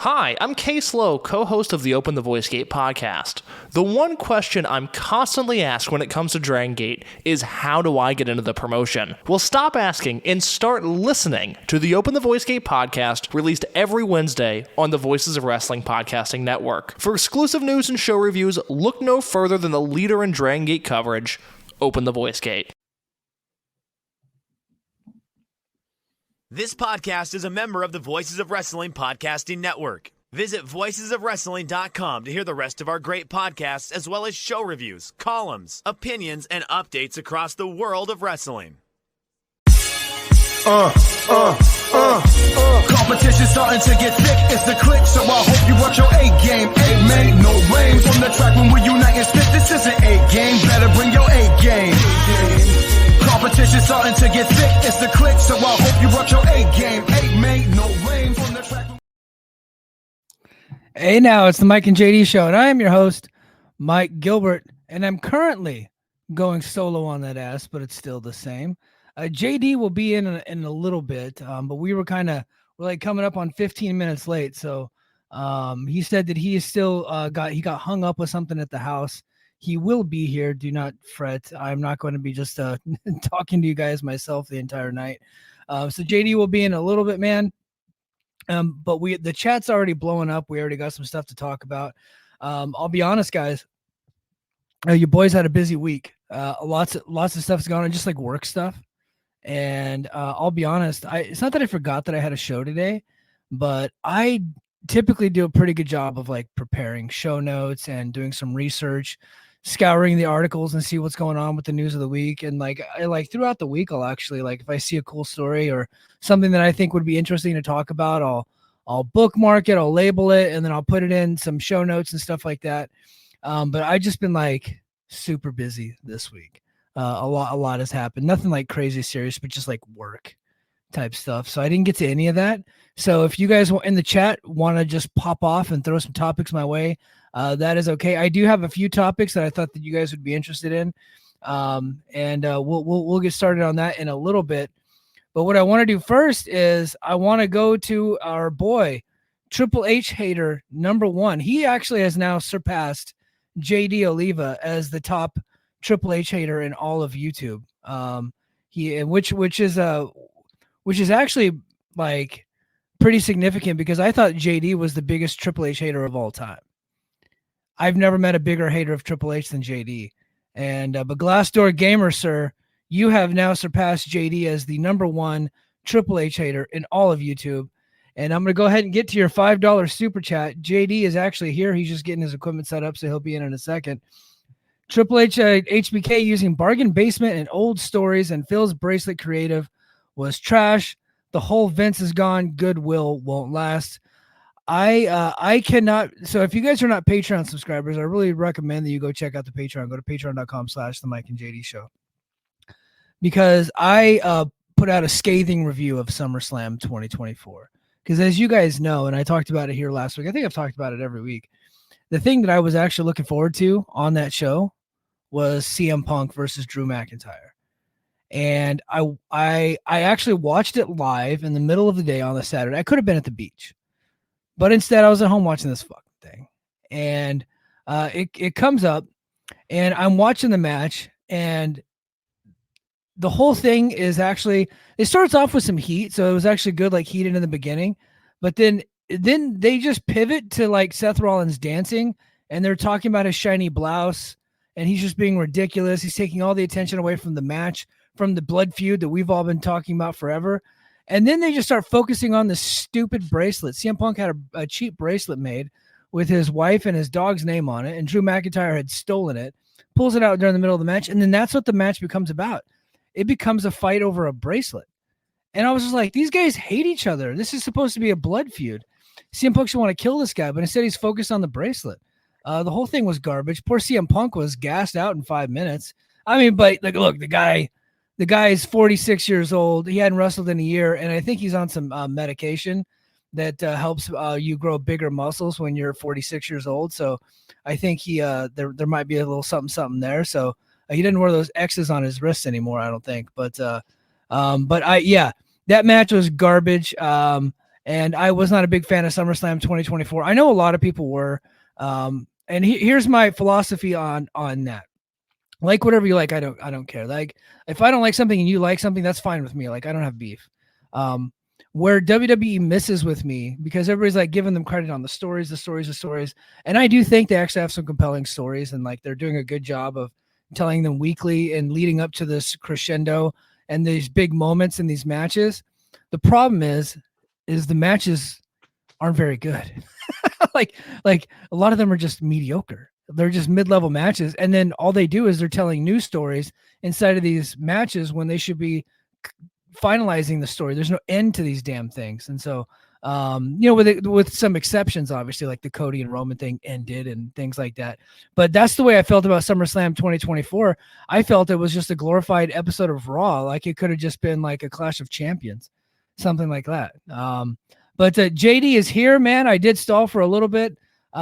Hi, I'm Case Lowe, co-host of the Open the Voice Gate podcast. The one question I'm constantly asked when it comes to Dragon Gate is, how do I get into the promotion? Well, stop asking and start listening to the Open the Voice Gate podcast, released every Wednesday on the Voices of Wrestling podcasting network. For exclusive news and show reviews, look no further than the leader in Dragon Gate coverage, Open the Voice Gate. This podcast is a member of the Voices of Wrestling podcasting network. Visit voicesofwrestling.com to hear the rest of our great podcasts, as well as show reviews, columns, opinions, and updates across the world of wrestling. Competition starting to get thick, it's the click, so I hope you watch your A-game. A-man, no rain from the track when we unite and spit. This is an A-game, better bring your A-game. Competition starting to get thick, it's the click, so I hope you watch your A-game. A-man, no rain from the track. Hey now, it's the Mike and JD show, and I am your host, Mike Gilbert, and I'm currently going solo on that ass, but it's still the same. JD will be in a little bit, but we're coming up on 15 minutes late. So he said that he is still got hung up with something at the house. He will be here. Do not fret. I'm not going to be just talking to you guys myself the entire night. So JD will be in a little bit, man. But the chat's already blowing up. We already got some stuff to talk about. I'll be honest, guys. You boys had a busy week. Lots of stuff's going on, just like work stuff. And I'll be honest, it's not that I forgot that I had a show today, but I typically do a pretty good job of like preparing show notes and doing some research, scouring the articles and see what's going on with the news of the week. And I throughout the week, I'll actually, like, if I see a cool story or something that I think would be interesting to talk about, I'll bookmark it, I'll label it, and then I'll put it in some show notes and stuff like that. But I've just been like super busy this week. A lot has happened. Nothing like crazy serious, but just like work type stuff. So I didn't get to any of that. So if you guys in the chat want to just pop off and throw some topics my way, that is okay. I do have a few topics that I thought that you guys would be interested in. And we'll get started on that in a little bit. But what I want to do first is I want to go to our boy, Triple H hater #1. He actually has now surpassed JD Oliva as the top Triple H hater in all of YouTube. Which is actually like pretty significant, because I thought JD was the biggest Triple H hater of all time. I've never met a bigger hater of Triple H than JD. And but Glassdoor Gamer, sir, you have now surpassed JD as the #1 Triple H hater in all of YouTube. And I'm going to go ahead and get to your $5 super chat. JD is actually here. He's just getting his equipment set up, so he'll be in a second. Triple H HBK using bargain basement and old stories, and Phil's bracelet creative was trash. The whole Vince is gone. Goodwill won't last. I cannot. So if you guys are not Patreon subscribers, I really recommend that you go check out the Patreon. Go to patreon.com/the Mike and JD show, because I put out a scathing review of SummerSlam 2024. Because as you guys know, and I talked about it here last week, I think I've talked about it every week. The thing that I was actually looking forward to on that show was CM Punk versus Drew McIntyre. And I actually watched it live in the middle of the day on a Saturday. I could have been at the beach, but instead I was at home watching this fucking thing. And it comes up, and I'm watching the match, and the whole thing is actually, it starts off with some heat, so it was actually good, like heated in the beginning, but then they just pivot to like Seth Rollins dancing, and they're talking about his shiny blouse, and he's just being ridiculous. He's taking all the attention away from the match, from the blood feud that we've all been talking about forever. And then they just start focusing on this stupid bracelet. CM Punk had a cheap bracelet made with his wife and his dog's name on it, and Drew McIntyre had stolen it, pulls it out during the middle of the match, and then that's what the match becomes about. It becomes a fight over a bracelet. And I was just like, these guys hate each other. This is supposed to be a blood feud. CM Punk should want to kill this guy, but instead he's focused on the bracelet. The whole thing was garbage. Poor CM Punk was gassed out in 5 minutes. I mean, but like, look, the guy is 46 years old. He hadn't wrestled in a year, and I think he's on some medication that helps you grow bigger muscles when you're 46 years old. So I think there might be a little something there. So he didn't wear those X's on his wrists anymore, I don't think. But that match was garbage. And I was not a big fan of SummerSlam 2024. I know a lot of people were. And here's my philosophy on that. Like whatever you like, I don't care. Like if I don't like something and you like something, that's fine with me. Like I don't have beef. Where WWE misses with me, because everybody's like giving them credit on the stories. And I do think they actually have some compelling stories, and like they're doing a good job of telling them weekly and leading up to this crescendo and these big moments in these matches. The problem is the matches aren't very good. like a lot of them are just mediocre. They're just mid-level matches, and then all they do is they're telling news stories inside of these matches when they should be finalizing the story. There's no end to these damn things. And so with some exceptions, obviously, like the Cody and Roman thing ended and things like that. But that's the way I felt about SummerSlam 2024. I felt it was just a glorified episode of Raw. Like it could have just been like a Clash of Champions, something like that. But JD is here, man. I did stall for a little bit. We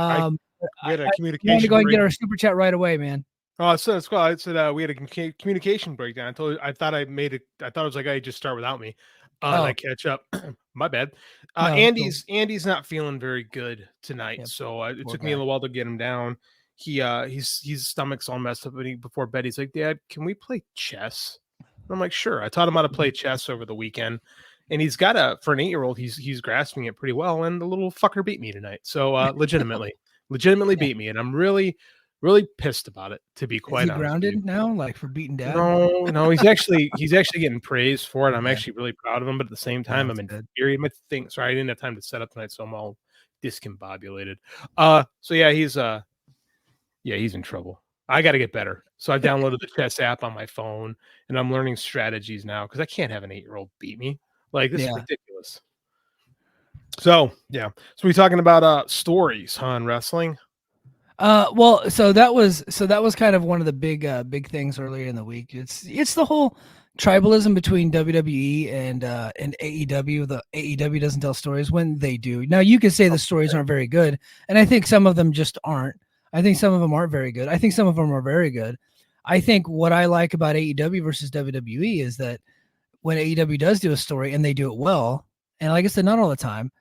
had a communication. I want to go and get our super chat right away, man. Oh, so it's cool. I said we had a communication breakdown. I thought it was like, I just start without me. And I catch up. My bad. No, Andy's not feeling very good tonight, Yep. so it took me a little while to get him down. His stomach's all messed up. And before bed, he's like, "Dad, can we play chess?" And I'm like, "Sure." I taught him how to play chess over the weekend, and he's got for an 8-year-old, he's grasping it pretty well. And the little fucker beat me tonight, so legitimately beat me, and I'm really pissed about it, to be quite honest. Is he grounded now, like for beating Dad? No, he's actually getting praised for it. I'm actually really proud of him, but at the same time, I'm infuriated. Sorry, I didn't have time to set up tonight, so I'm all discombobulated. So yeah, he's in trouble. I got to get better. So I downloaded the chess app on my phone, and I'm learning strategies now because I can't have an 8-year-old beat me. Like this is ridiculous. So yeah, so we're talking about stories, huh, in wrestling. Well, so that was kind of one of the big things earlier in the week. It's the whole tribalism between WWE and AEW. The AEW doesn't tell stories when they do. Now you could say the stories aren't very good, and I think some of them just aren't. I think some of them aren't very good. I think some of them are very good. I think what I like about AEW versus WWE is that when AEW does do a story and they do it well, and like I said, not all the time,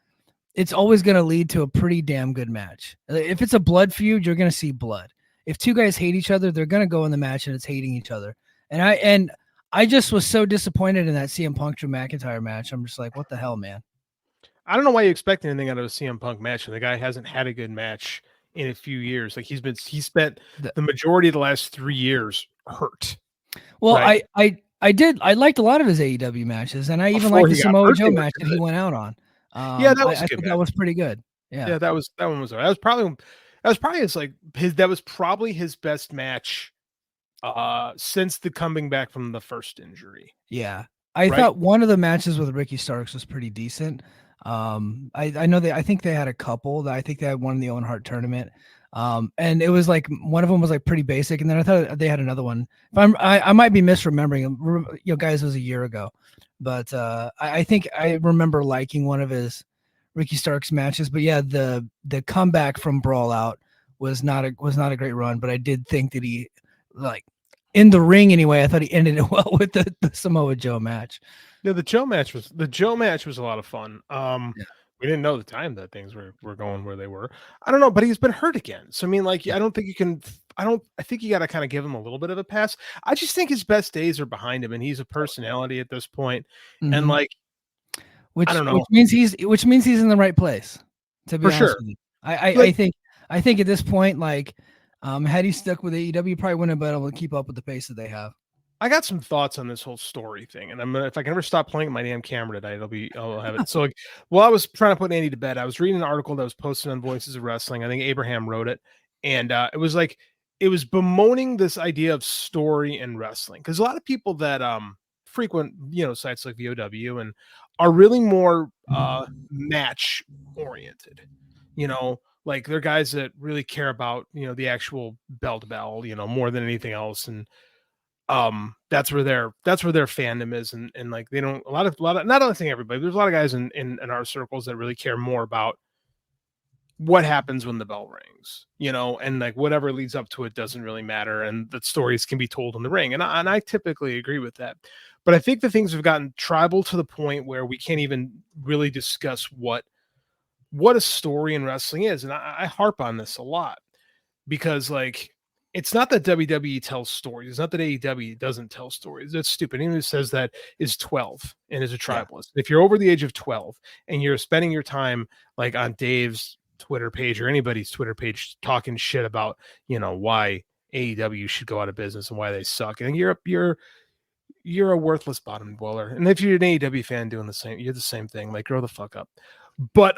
it's always going to lead to a pretty damn good match. If it's a blood feud, you're going to see blood. If two guys hate each other, they're going to go in the match and it's hating each other. And I just was so disappointed in that CM Punk Drew McIntyre match. I'm just like, what the hell, man? I don't know why you expect anything out of a CM Punk match. The guy hasn't had a good match in a few years. Like he spent the majority of the last 3 years hurt. Well, right? I liked a lot of his AEW matches, and I even liked the Samoa Joe match that he went out on. Yeah, that was I think that was pretty good. Yeah, that was probably his best match since the coming back from the first injury. Yeah, I thought one of the matches with Ricky Starks was pretty decent. I know I think they had a couple. I think they had one in the Owen Hart tournament. And it was like one of them was like pretty basic, and then I thought they had another one. I might be misremembering. Guys, it was a year ago, but I think I remember liking one of his Ricky Starks matches. But yeah, the comeback from Brawl Out was not a great run, but I did think that he, like, in the ring anyway, I thought he ended it well with the Samoa Joe match. Yeah, the Joe match was a lot of fun. We didn't know the time that things were going where they were. I don't know, but he's been hurt again. So I mean, like, I don't think you can. I think you got to kind of give him a little bit of a pass. I just think his best days are behind him, and he's a personality at this point. Mm-hmm. And like, I don't know, which means he's in the right place. To be honest with you. I think at this point, like, had he stuck with AEW, probably wouldn't have been able to keep up with the pace that they have. I got some thoughts on this whole story thing, and if I can ever stop playing my damn camera tonight, I'll have it. So, like, while I was trying to put Andy to bed, I was reading an article that was posted on Voices of Wrestling. I think Abraham wrote it, and it was bemoaning this idea of story in wrestling, because a lot of people that frequent sites like VOW and are really more match oriented, like they're guys that really care about the actual bell to bell, more than anything else, and that's where their fandom is, and like they don't a lot of not only saying everybody, there's a lot of guys in our circles that really care more about what happens when the bell rings, and like whatever leads up to it doesn't really matter. And that stories can be told in the ring. And I typically agree with that. But I think the things have gotten tribal to the point where we can't even really discuss what a story in wrestling is. And I harp on this a lot because like, it's not that WWE tells stories. It's not that AEW doesn't tell stories. That's stupid. Anyone who says that is 12 and is a tribalist. Yeah. If you're over the age of 12 and you're spending your time like on Dave's Twitter page or anybody's Twitter page talking shit about, why AEW should go out of business and why they suck, and you're a worthless bottom dweller. And if you're an AEW fan doing the same, you're the same thing. Like, grow the fuck up. But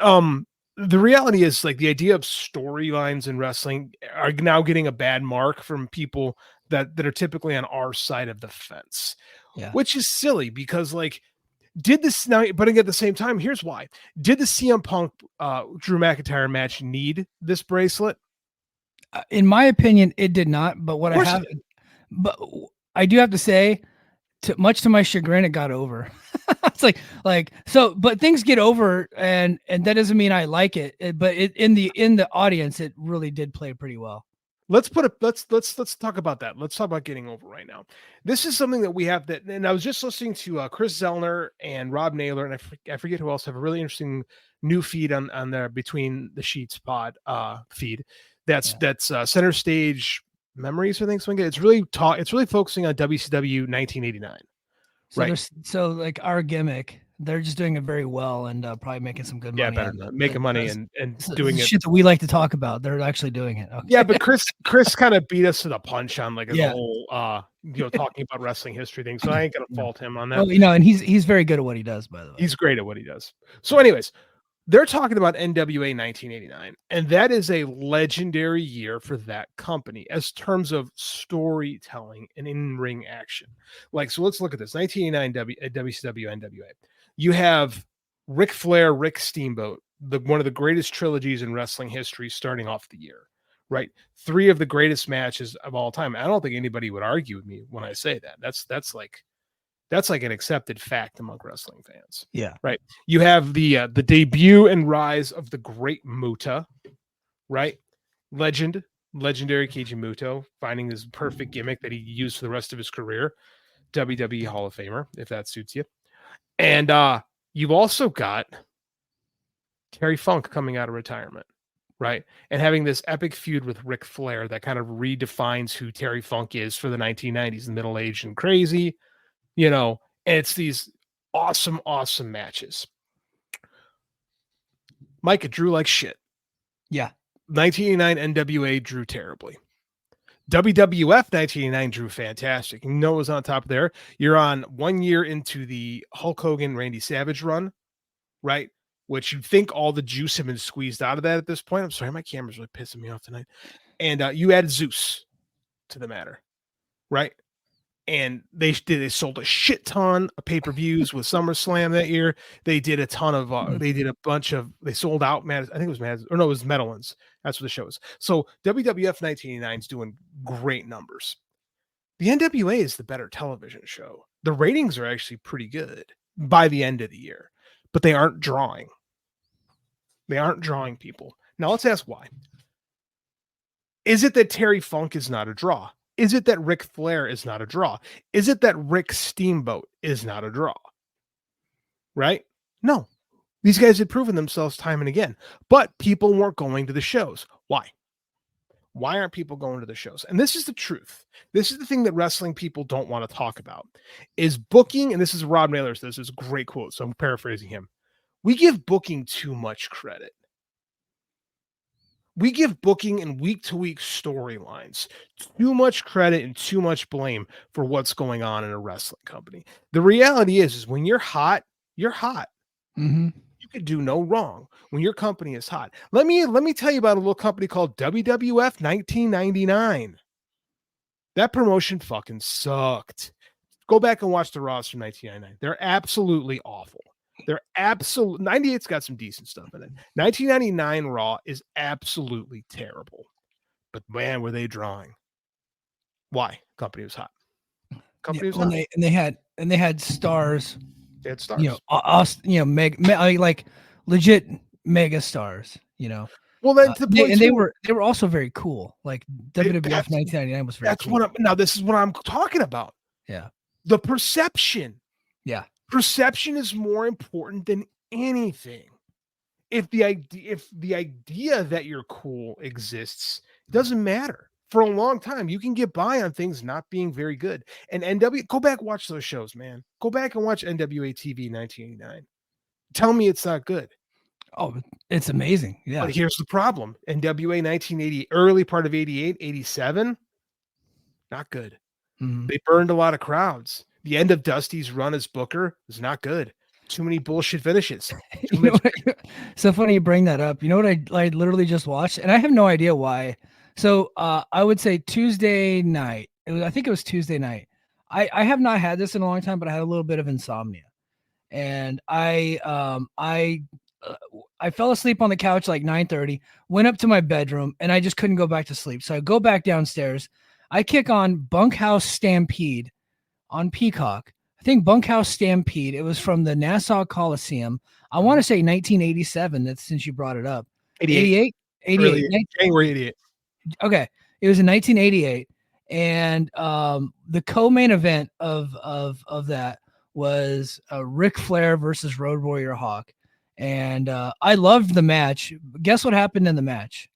the reality is, like, the idea of storylines in wrestling are now getting a bad mark from people that are typically on our side of the fence, which is silly because, like, did this now, but at the same time, here's why. Did the CM Punk Drew McIntyre match need this bracelet? In my opinion, it did not. But but I do have to say, much to my chagrin, it got over. It's like so, but things get over, and that doesn't mean I like it. But in the audience, it really did play pretty well. Let's talk about that. Let's talk about getting over right now. This is something that we have and I was just listening to Chris Zellner and Rob Naylor, and I forget who else have a really interesting new feed on their Between the Sheets pod feed. That's Center Stage Memories, I think. It's really focusing on WCW 1989. So right. So like our gimmick, they're just doing it very well and probably making some good money. Yeah, making money and doing it. Shit that we like to talk about. They're actually doing it. Okay. Yeah, but Chris kind of beat us to the punch on like a whole talking about wrestling history thing. So I ain't gonna fault him on that. Well, and he's very good at what he does, by the way. He's great at what he does. So anyways, they're talking about NWA 1989, and that is a legendary year for that company as terms of storytelling and in-ring action. Like, so let's look at this. 1989 WCW NWA. You have Ric Flair, Rick Steamboat, one of the greatest trilogies in wrestling history starting off the year, right? 3 of the greatest matches of all time. I don't think anybody would argue with me when I say that. That's like an accepted fact among wrestling fans. Yeah. Right. You have the debut and rise of the great Muta, right? Legendary Keiji Muto, finding his perfect gimmick that he used for the rest of his career. WWE Hall of Famer, if that suits you. And you've also got Terry Funk coming out of retirement, right? And having this epic feud with Ric Flair that kind of redefines who Terry Funk is for the 1990s, middle-aged and crazy. And it's these awesome matches. Micah drew like shit. Yeah. 1989 NWA drew terribly. WWF 1989 drew fantastic. It was on top there. You're on 1 year into the Hulk Hogan, Randy Savage run, right? Which you'd think all the juice had been squeezed out of that at this point. I'm sorry, my camera's really pissing me off tonight. And you added Zeus to the matter, right? And they sold a shit ton of pay-per-views with SummerSlam that year. They did a ton of they sold out I think it was it was Meadowlands. That's what the show is. So WWF 1989 is doing great numbers. The NWA is the better television show. The ratings are actually pretty good by the end of the year, but they aren't drawing. They aren't drawing people. Now let's ask why. Is it that Terry Funk is not a draw? Is it that Ric Flair is not a draw? Is it that Rick Steamboat is not a draw? Right? No. These guys had proven themselves time and again, but people weren't going to the shows. Why? Why aren't people going to the shows? And this is the truth. This is the thing that wrestling people don't want to talk about is booking. And this is Rob Naylor. This is a great quote. So I'm paraphrasing him. We give booking too much credit. We give booking and week-to-week storylines too much credit and too much blame for what's going on in a wrestling company. The reality is when you're hot, you're hot. Mm-hmm. You could do no wrong when your company is hot. Let me tell you about a little company called WWF 1999. That promotion fucking sucked. Go back and watch the Raws from 1999. They're absolutely awful. 98's got some decent stuff in it. 1999 Raw is absolutely terrible. But man, were they drawing. Why? Company was hot. Company was hot. They had stars. They had stars. Like legit mega stars, Well, that's the point. They were also very cool. Like WWF 1999 was very that's cool. Now this is what I'm talking about. Yeah. The perception. Yeah. Perception is more important than anything. If the idea that you're cool exists, it doesn't matter. For a long time, you can get by on things not being very good. And go back, watch those shows, man. Go back and watch NWA TV 1989. Tell me it's not good. Oh, it's amazing. Yeah. But here's the problem. NWA 1980, early part of 88, 87, not good. Mm-hmm. They burned a lot of crowds. The end of Dusty's run as Booker was not good. Too many bullshit finishes. So funny you bring that up. You know what I literally just watched? And I have no idea why. So I would say Tuesday night. I think it was Tuesday night. I have not had this in a long time, but I had a little bit of insomnia. And I fell asleep on the couch like 9:30, went up to my bedroom, and I just couldn't go back to sleep. So I go back downstairs. I kick on Bunkhouse Stampede on Peacock. I think Bunkhouse Stampede. It was from the Nassau Coliseum. I want to say 1987. That's since you brought it up. 88? January 88. Okay. It was in 1988. And the co-main event of that was Ric Flair versus Road Warrior Hawk. And I loved the match. Guess what happened in the match?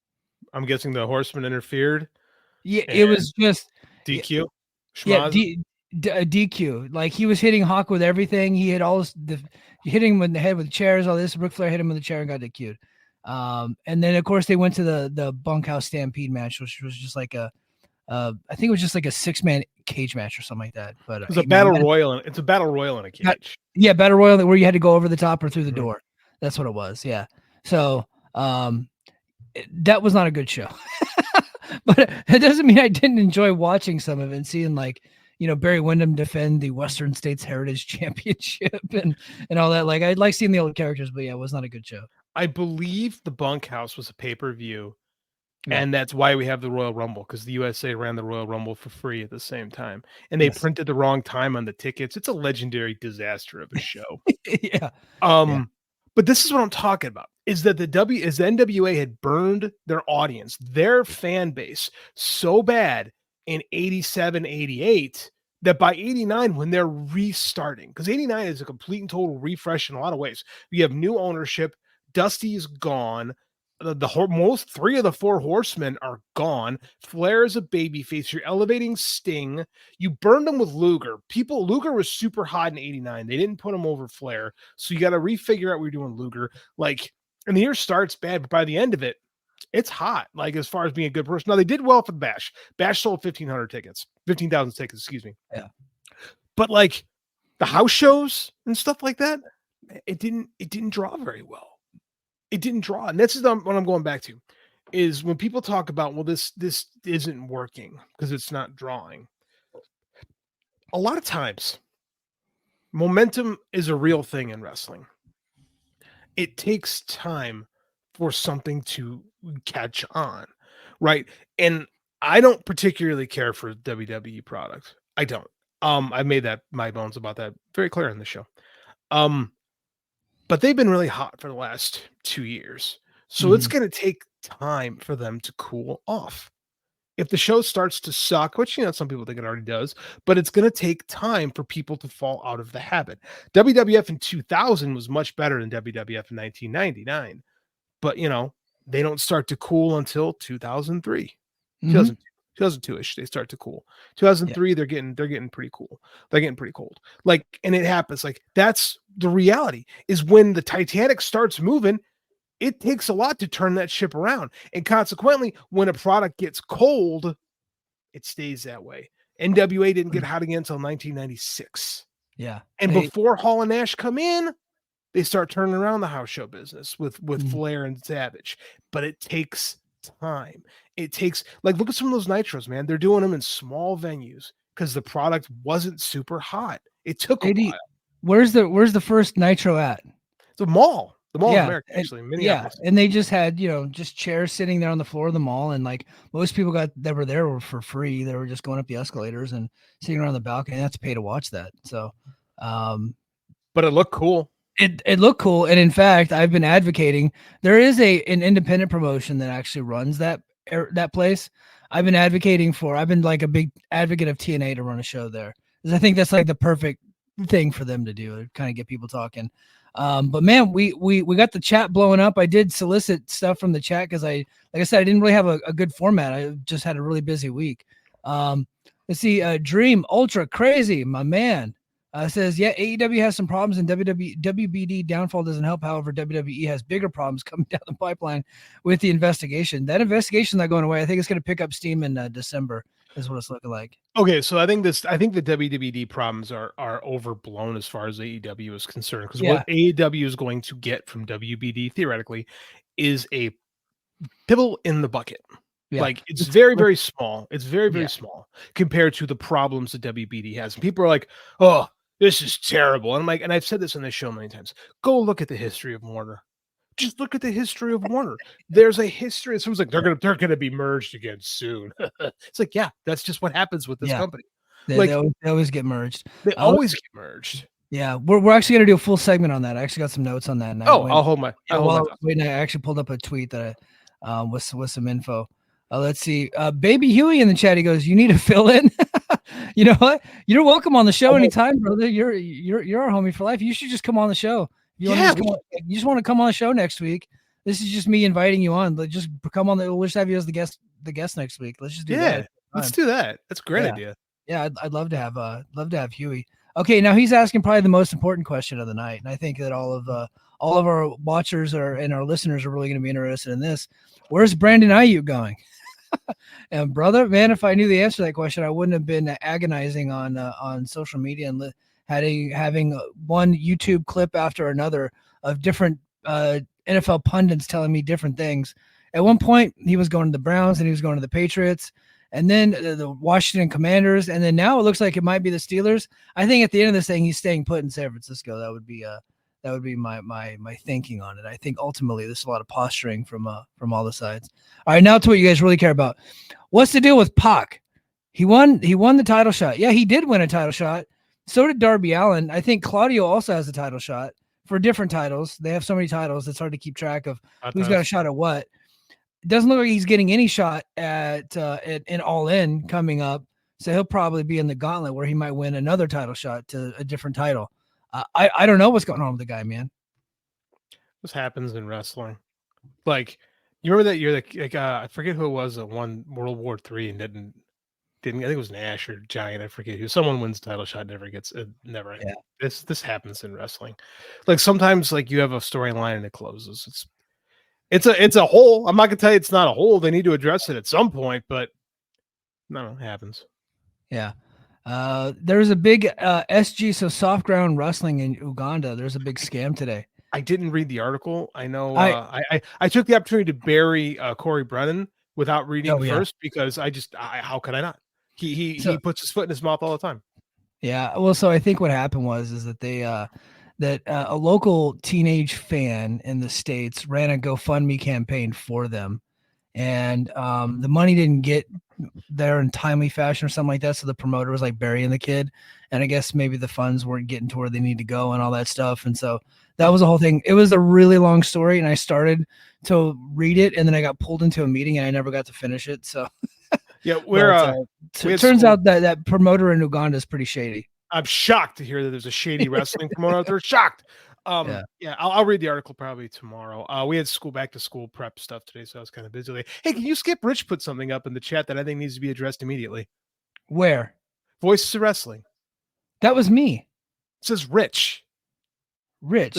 I'm guessing the Horseman interfered. Yeah, it was just DQ. Yeah, DQ. Like he was hitting Hawk with everything. He hit hit him in the head with chairs. All this. Ric Flair hit him with the chair and got DQ'd. And then of course they went to the Bunkhouse Stampede match, which was just like I think it was just like a 6-man cage match or something like that. But it's a battle royal. It's a battle royal in a cage. Yeah, battle royal where you had to go over the top or through the door. That's what it was. Yeah. So that was not a good show. But it doesn't mean I didn't enjoy watching some of it and seeing like, Barry Windham defend the Western States Heritage Championship and all that. Like I'd like seeing the old characters, but yeah, it was not a good show. I believe the Bunkhouse was a pay-per-view. And that's why we have the Royal Rumble, because the USA ran the Royal Rumble for free at the same time. And they printed the wrong time on the tickets. It's a legendary disaster of a show. Yeah. But this is what I'm talking about, is that the NWA had burned their audience, their fan base so bad in 87, 88, that by 89, when they're restarting, because 89 is a complete and total refresh in a lot of ways. You have new ownership. Dusty is gone. Most 3 of the 4 horsemen are gone. Flair is a babyface. You're elevating Sting. You burned him with Luger. Luger was super hot in 89. They didn't put him over Flair. So you got to refigure out what you're doing, Luger. And the year starts bad, but by the end of it, it's hot. Like as far as being a good person. Now they did well for the Bash. Bash sold 15,000 tickets, excuse me. Yeah. But like the house shows and stuff like that, it didn't draw very well. It didn't draw. And this is what I'm going back to, is when people talk about, well, this isn't working because it's not drawing. A lot of times, momentum is a real thing in wrestling. It takes time for something to catch on, right? And I don't particularly care for WWE products. I don't. I've made my bones about that very clear in the show. But they've been really hot for the last 2 years. So it's going to take time for them to cool off. If the show starts to suck, which, some people think it already does, but it's going to take time for people to fall out of the habit. WWF in 2000 was much better than WWF in 1999. But, they don't start to cool until 2003. 2002-ish, they start to cool. 2003, they're getting pretty cool. They're getting pretty cold. And it happens. That's the reality, is when the Titanic starts moving, it takes a lot to turn that ship around. And consequently, when a product gets cold, it stays that way. NWA didn't get hot again until 1996. Yeah. And before Hall and Nash come in, they start turning around the house show business with Flair and Savage. But it takes time. It takes, look at some of those Nitros, man. They're doing them in small venues because the product wasn't super hot. It took a while. Where's the first Nitro at? The mall in America, actually. Minneapolis. Yeah, and they just had just chairs sitting there on the floor of the mall, and most people that were there were for free. They were just going up the escalators and sitting around the balcony. That's pay to watch that. So, but it looked cool. It looked cool, and in fact, I've been advocating. There is an independent promotion that actually runs that place. I've been advocating for. I've been like a big advocate of TNA to run a show there, because I think that's like the perfect thing for them to do, to kind of get people talking. But man, we got the chat blowing up. I did solicit stuff from the chat because like I said, I didn't really have a good format. I just had a really busy week. Let's see. Dream Ultra Crazy, my man. Says, yeah, AEW has some problems and WBD downfall doesn't help. However, WWE has bigger problems coming down the pipeline with the investigation. That investigation's not going away. I think it's going to pick up steam in December is what it's looking like. Okay, so I think the WBD problems are overblown as far as AEW is concerned, because what AEW is going to get from WBD theoretically is a pebble in the bucket. Yeah. Like it's very, very small. It's very, very small compared to the problems that WBD has. And people are like, oh, this is terrible. And I'm like, and I've said this on this show many times. Go look at the history of Warner. Just look at the history of Warner. There's a history. Someone's like, they're gonna be merged again soon. It's like, yeah, that's just what happens with this company. They always get merged. They always get merged. Yeah, we're actually gonna do a full segment on that. I actually got some notes on that. I'll hold my. I actually pulled up a tweet that with some info. Let's see. Baby Huey in the chat. He goes, "You need to fill in." You know what? You're welcome on the show anytime, brother. You're our homie for life. You should just come on the show. You just want to come on the show next week. This is just me inviting you on. Just come on. We'll just have you as the guest next week. Let's just do that. Let's do that. That's a great idea. Yeah, I'd love to have Huey. Okay, now he's asking probably the most important question of the night, and I think that all of our watchers and our listeners are really going to be interested in this. Where's Brandon Ayuk going? And brother, man, if I knew the answer to that question, I wouldn't have been agonizing on social media and having one YouTube clip after another of different NFL pundits telling me different things. At one point, he was going to the Browns and he was going to the Patriots, and then the Washington Commanders, and then now it looks like it might be the Steelers. I think at the end of this thing, he's staying put in San Francisco. That would be my thinking on it. I think ultimately this is a lot of posturing from all the sides. All right, now to what you guys really care about. What's the deal with Pac? He won the title shot. Yeah, he did win a title shot. So did Darby Allin. I think Claudio also has a title shot for different titles. They have so many titles, it's hard to keep track of who's got a shot at what. It doesn't look like he's getting any shot at an All In coming up. So he'll probably be in the gauntlet where he might win another title shot to a different title. I don't know what's going on with the guy, man. This happens in wrestling. Like, you remember that year that I forget who it was that won World War III and didn't I think it was Nash or Giant, I forget who. Someone wins the title shot, never gets it, never. Yeah. This happens in wrestling. Like sometimes like you have a storyline and it closes. It's a hole. I'm not gonna tell you it's not a hole. They need to address it at some point, but no, it happens. Yeah. There's a big SG, so soft ground wrestling in Uganda. There's a big scam today. I didn't read the article. I know I took the opportunity to bury Corey Brennan without reading first because how could I not? He puts his foot in his mouth all the time. Yeah. Well, so I think what happened is that they that a local teenage fan in the States ran a GoFundMe campaign for them. And the money didn't get there in timely fashion or something like that. So the promoter was like burying the kid. And I guess maybe the funds weren't getting to where they need to go and all that stuff. And so that was the whole thing. It was a really long story. And I started to read it and then I got pulled into a meeting and I never got to finish it. So yeah, it turns out that promoter in Uganda is pretty shady. I'm shocked to hear that there's a shady wrestling promoter out there. Shocked. I'll read the article probably tomorrow. We had back to school prep stuff today, so I was kind of busy. Hey, can you skip? Rich put something up in the chat that I think needs to be addressed immediately. Where? Voices of Wrestling. That was me. It says Rich. Rich.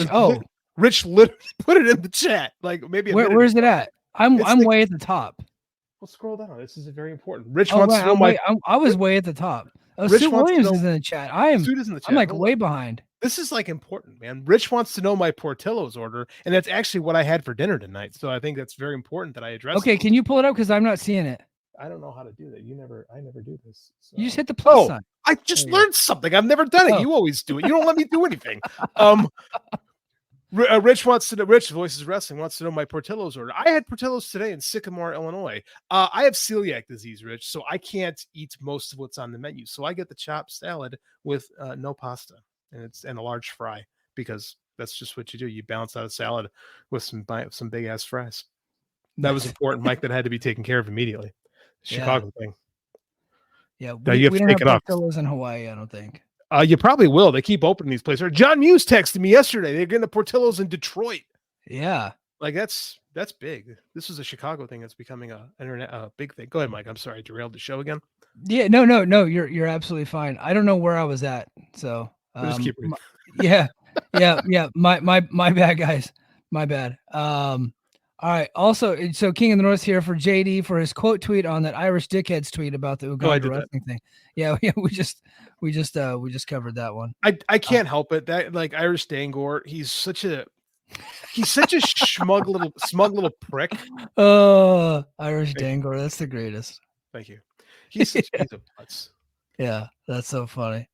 Rich literally put it in the chat. Like maybe where's it at? I'm way at the top. Well, scroll down. This is very important. Rich wants to know I was way at the top. Sue Williams is in the chat. I'm like way behind. This is like important, man. Rich wants to know my Portillo's order, and that's actually what I had for dinner tonight. So I think that's very important that I address. Okay, can you pull it up because I'm not seeing it? I don't know how to do that. I never do this. So. You just hit the plus sign. I just learned something. I've never done it. You always do it. You don't let me do anything. Rich Voices Wrestling wants to know my Portillo's order. I had Portillo's today in Sycamore, Illinois. I have celiac disease, Rich, so I can't eat most of what's on the menu. So I get the chopped salad with no pasta and a large fry because That's just what you do. You balance out a salad with some big ass fries. That was important, Mike. That had to be taken care of immediately. Chicago thing. Yeah, Now you have we to don't take have it off. Portillo's in Hawaii, I don't think. You probably will. They keep opening these places. John Muse texted me yesterday. They're getting the Portillo's in Detroit. Yeah. Like that's big. This is a Chicago thing that's becoming a big thing. Go ahead, Mike. I'm sorry, I derailed the show again. Yeah, no. You're absolutely fine. I don't know where I was at, so Just keep reading. yeah. My bad, guys. My bad. All right. Also, so King of the North here for JD for his quote tweet on that Irish dickheads tweet about the Uganda wrestling thing. Yeah, we just covered that one. I can't help it. That like Irish Dangor, he's such a smug little prick. Irish Dangor, that's the greatest. Thank you. He's a putz. Yeah, that's so funny.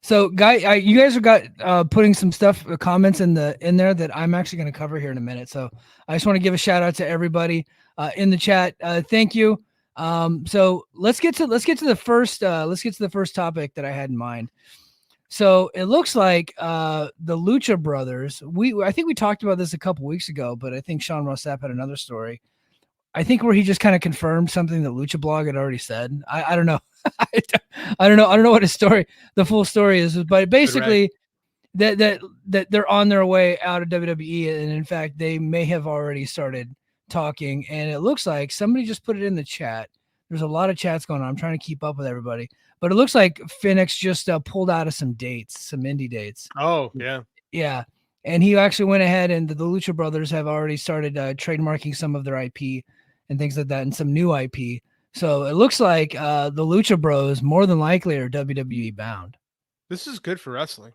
So you guys have got putting some comments in there that I'm actually going to cover here in a minute. So I just want to give a shout out to everybody in the chat. Thank you. So let's get to the first topic that I had in mind. So it looks like the Lucha Brothers. I think we talked about this a couple weeks ago, but I think Sean Rossap had another story. I think where he just kind of confirmed something that Lucha Blog had already said. I don't know. I don't know what the full story is, but basically that they're on their way out of WWE, and in fact they may have already started talking. And it looks like somebody just put it in the chat. There's a lot of chats going on. I'm trying to keep up with everybody, but it looks like Fenix just pulled out of some indie dates. Oh yeah, yeah. And he actually went ahead, and the Lucha Brothers have already started trademarking some of their IP and things like that, and some new IP. So it looks like the Lucha Bros more than likely are WWE bound. This is good for wrestling.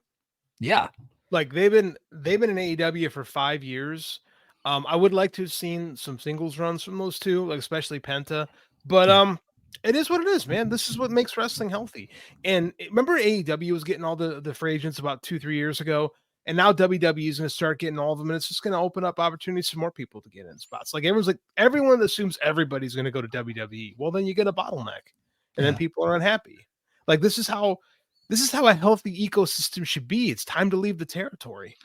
Yeah, like they've been in AEW for 5 years. I would like to have seen some singles runs from those two, like especially Penta. But it is what it is, man. This is what makes wrestling healthy. And remember, AEW was getting all the free agents about 2-3 years ago. And now WWE is going to start getting all of them, and it's just going to open up opportunities for more people to get in spots. Like everyone assumes everybody's going to go to WWE. Well, then you get a bottleneck, and then people are unhappy. Like this is how a healthy ecosystem should be. It's time to leave the territory.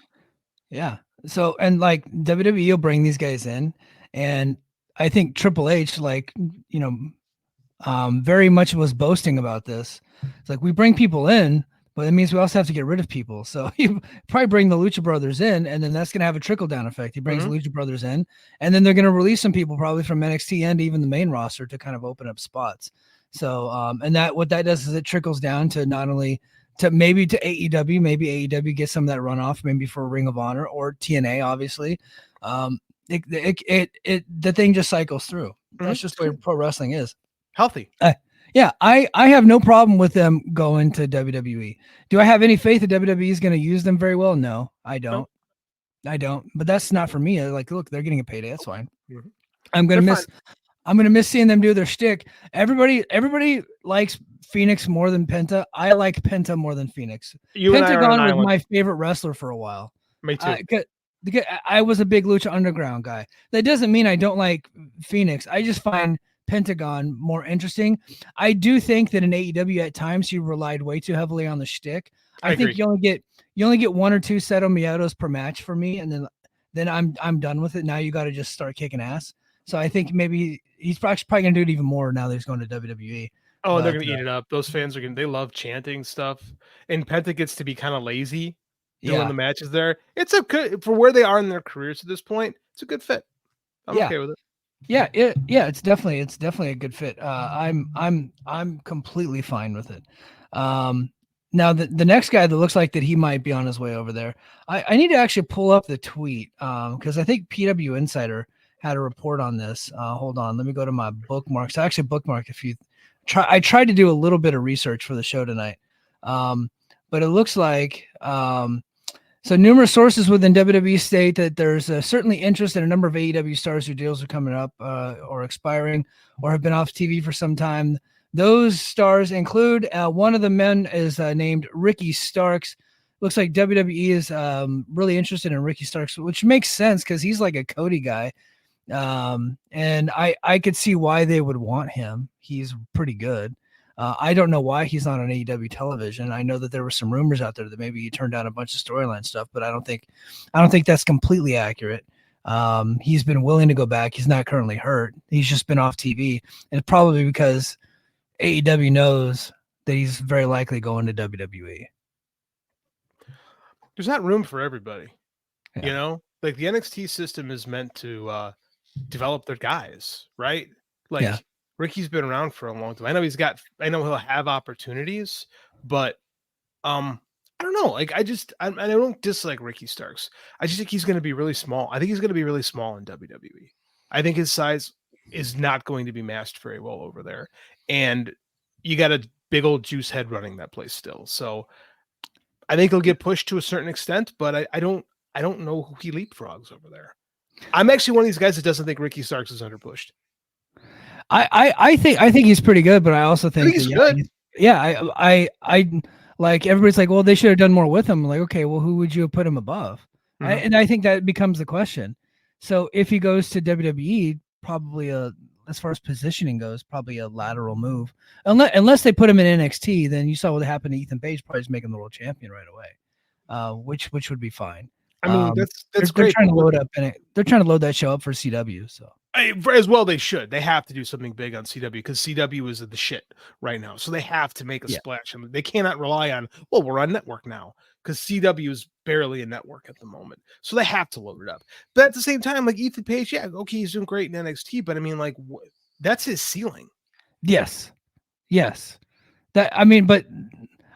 Yeah. So and like WWE will bring these guys in, and I think Triple H, very much was boasting about this. It's like we bring people in, but it means we also have to get rid of people. So you probably bring the Lucha Brothers in, and then that's going to have a trickle-down effect. He brings the Lucha Brothers in, and then they're going to release some people probably from NXT and even the main roster to kind of open up spots. So, and what that does is it trickles down to not only to maybe to AEW, maybe AEW gets some of that runoff, maybe for Ring of Honor or TNA, obviously. The thing just cycles through. That's just the way pro wrestling is. Healthy. Yeah, I have no problem with them going to WWE. Do I have any faith that WWE is going to use them very well? No, I don't. No. I don't. But that's not for me. Like, look, they're getting a payday. That's fine. Mm-hmm. I'm gonna miss seeing them do their shtick. Everybody likes Phoenix more than Penta. I like Penta more than Phoenix. Pentagon was my favorite wrestler for a while. Me too. I was a big Lucha Underground guy. That doesn't mean I don't like Phoenix. I just find Pentagon more interesting. I do think that in AEW at times he relied way too heavily on the shtick. I think you only get 1 or 2 Seto Miyatos per match for me, and then I'm done with it. Now you got to just start kicking ass. So I think maybe he's probably going to do it even more now that he's going to WWE. Oh, they're going to eat it up. Those fans they love chanting stuff, and Penta gets to be kind of lazy doing the matches there. It's for where they are in their careers at this point. It's a good fit. I'm okay with it. Yeah, it's definitely a good fit. I'm completely fine with it. Now the next guy that looks like that he might be on his way over there. I need to actually pull up the tweet because I think PW Insider had a report on this. Hold on, let me go to my bookmarks. I actually bookmarked a few. I tried to do a little bit of research for the show tonight, but it looks like so numerous sources within WWE state that there's certainly interest in a number of AEW stars whose deals are coming up or expiring or have been off TV for some time. Those stars include one of the men is named Ricky Starks. Looks like WWE is really interested in Ricky Starks, which makes sense because he's like a Cody guy. And I could see why they would want him. He's pretty good. I don't know why he's not on AEW television. I know that there were some rumors out there that maybe he turned down a bunch of storyline stuff, but I don't think that's completely accurate. He's been willing to go back. He's not currently hurt. He's just been off TV, and probably because AEW knows that he's very likely going to WWE. There's not room for everybody. Yeah. You know, like the NXT system is meant to develop their guys, right? Like Yeah. Ricky's been around for a long time. I know he'll have opportunities, but I don't know. Like I don't dislike Ricky Starks. I just think he's going to be really small. I think he's going to be really small in WWE. I think his size is not going to be matched very well over there. And you got a big old juice head running that place still. So I think he'll get pushed to a certain extent, but I don't know who he leapfrogs over there. I'm actually one of these guys that doesn't think Ricky Starks is underpushed. I think he's pretty good, but I also think he's good. I like everybody's like, well, they should have done more with him. I'm like, okay, well, who would you have put him above? Mm-hmm. And I think that becomes the question. So if he goes to WWE, probably as far as positioning goes, probably a lateral move. Unless they put him in NXT, then you saw what happened to Ethan Page, probably just make him the world champion right away, which would be fine. I mean, that's they're great. Trying to load up, and they're trying to load that show up for CW. So as well, they should. They have to do something big on CW because CW is the shit right now. So they have to make a splash. I mean, they cannot rely on, well, we're on network now because CW is barely a network at the moment. So they have to load it up. But at the same time, like Ethan Page, yeah, okay, he's doing great in NXT, but I mean, like, that's his ceiling. Yes. But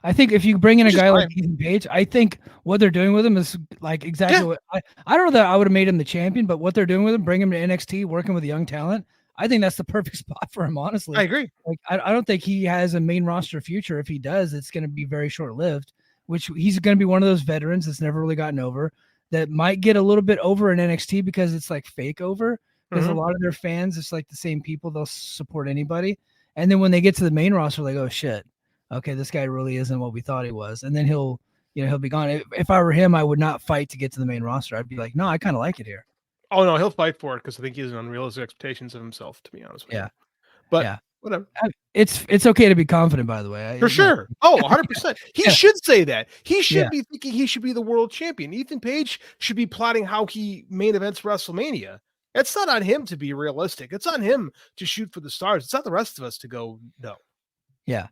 I think if you bring in a guy like Ethan Page, I think what they're doing with him is like exactly what I don't know that I would have made him the champion, but what they're doing with him, bring him to NXT, working with a young talent, I think that's the perfect spot for him, honestly. I agree. Like I don't think he has a main roster future. If he does, it's going to be very short-lived, which he's going to be one of those veterans that's never really gotten over, that might get a little bit over in NXT because it's like fake over, because a lot of their fans, it's like the same people, they'll support anybody. And then when they get to the main roster, like, oh shit, okay, this guy really isn't what we thought he was. And then he'll be gone. If I were him, I would not fight to get to the main roster. I'd be like, no, I kind of like it here. Oh no, he'll fight for it because I think he has unrealistic expectations of himself, to be honest with you. But whatever. It's okay to be confident, by the way. For sure. Oh, 100%. He should say that. He should be thinking he should be the world champion. Ethan Page should be plotting how he main events WrestleMania. It's not on him to be realistic. It's on him to shoot for the stars. It's not the rest of us to go, no. Yeah.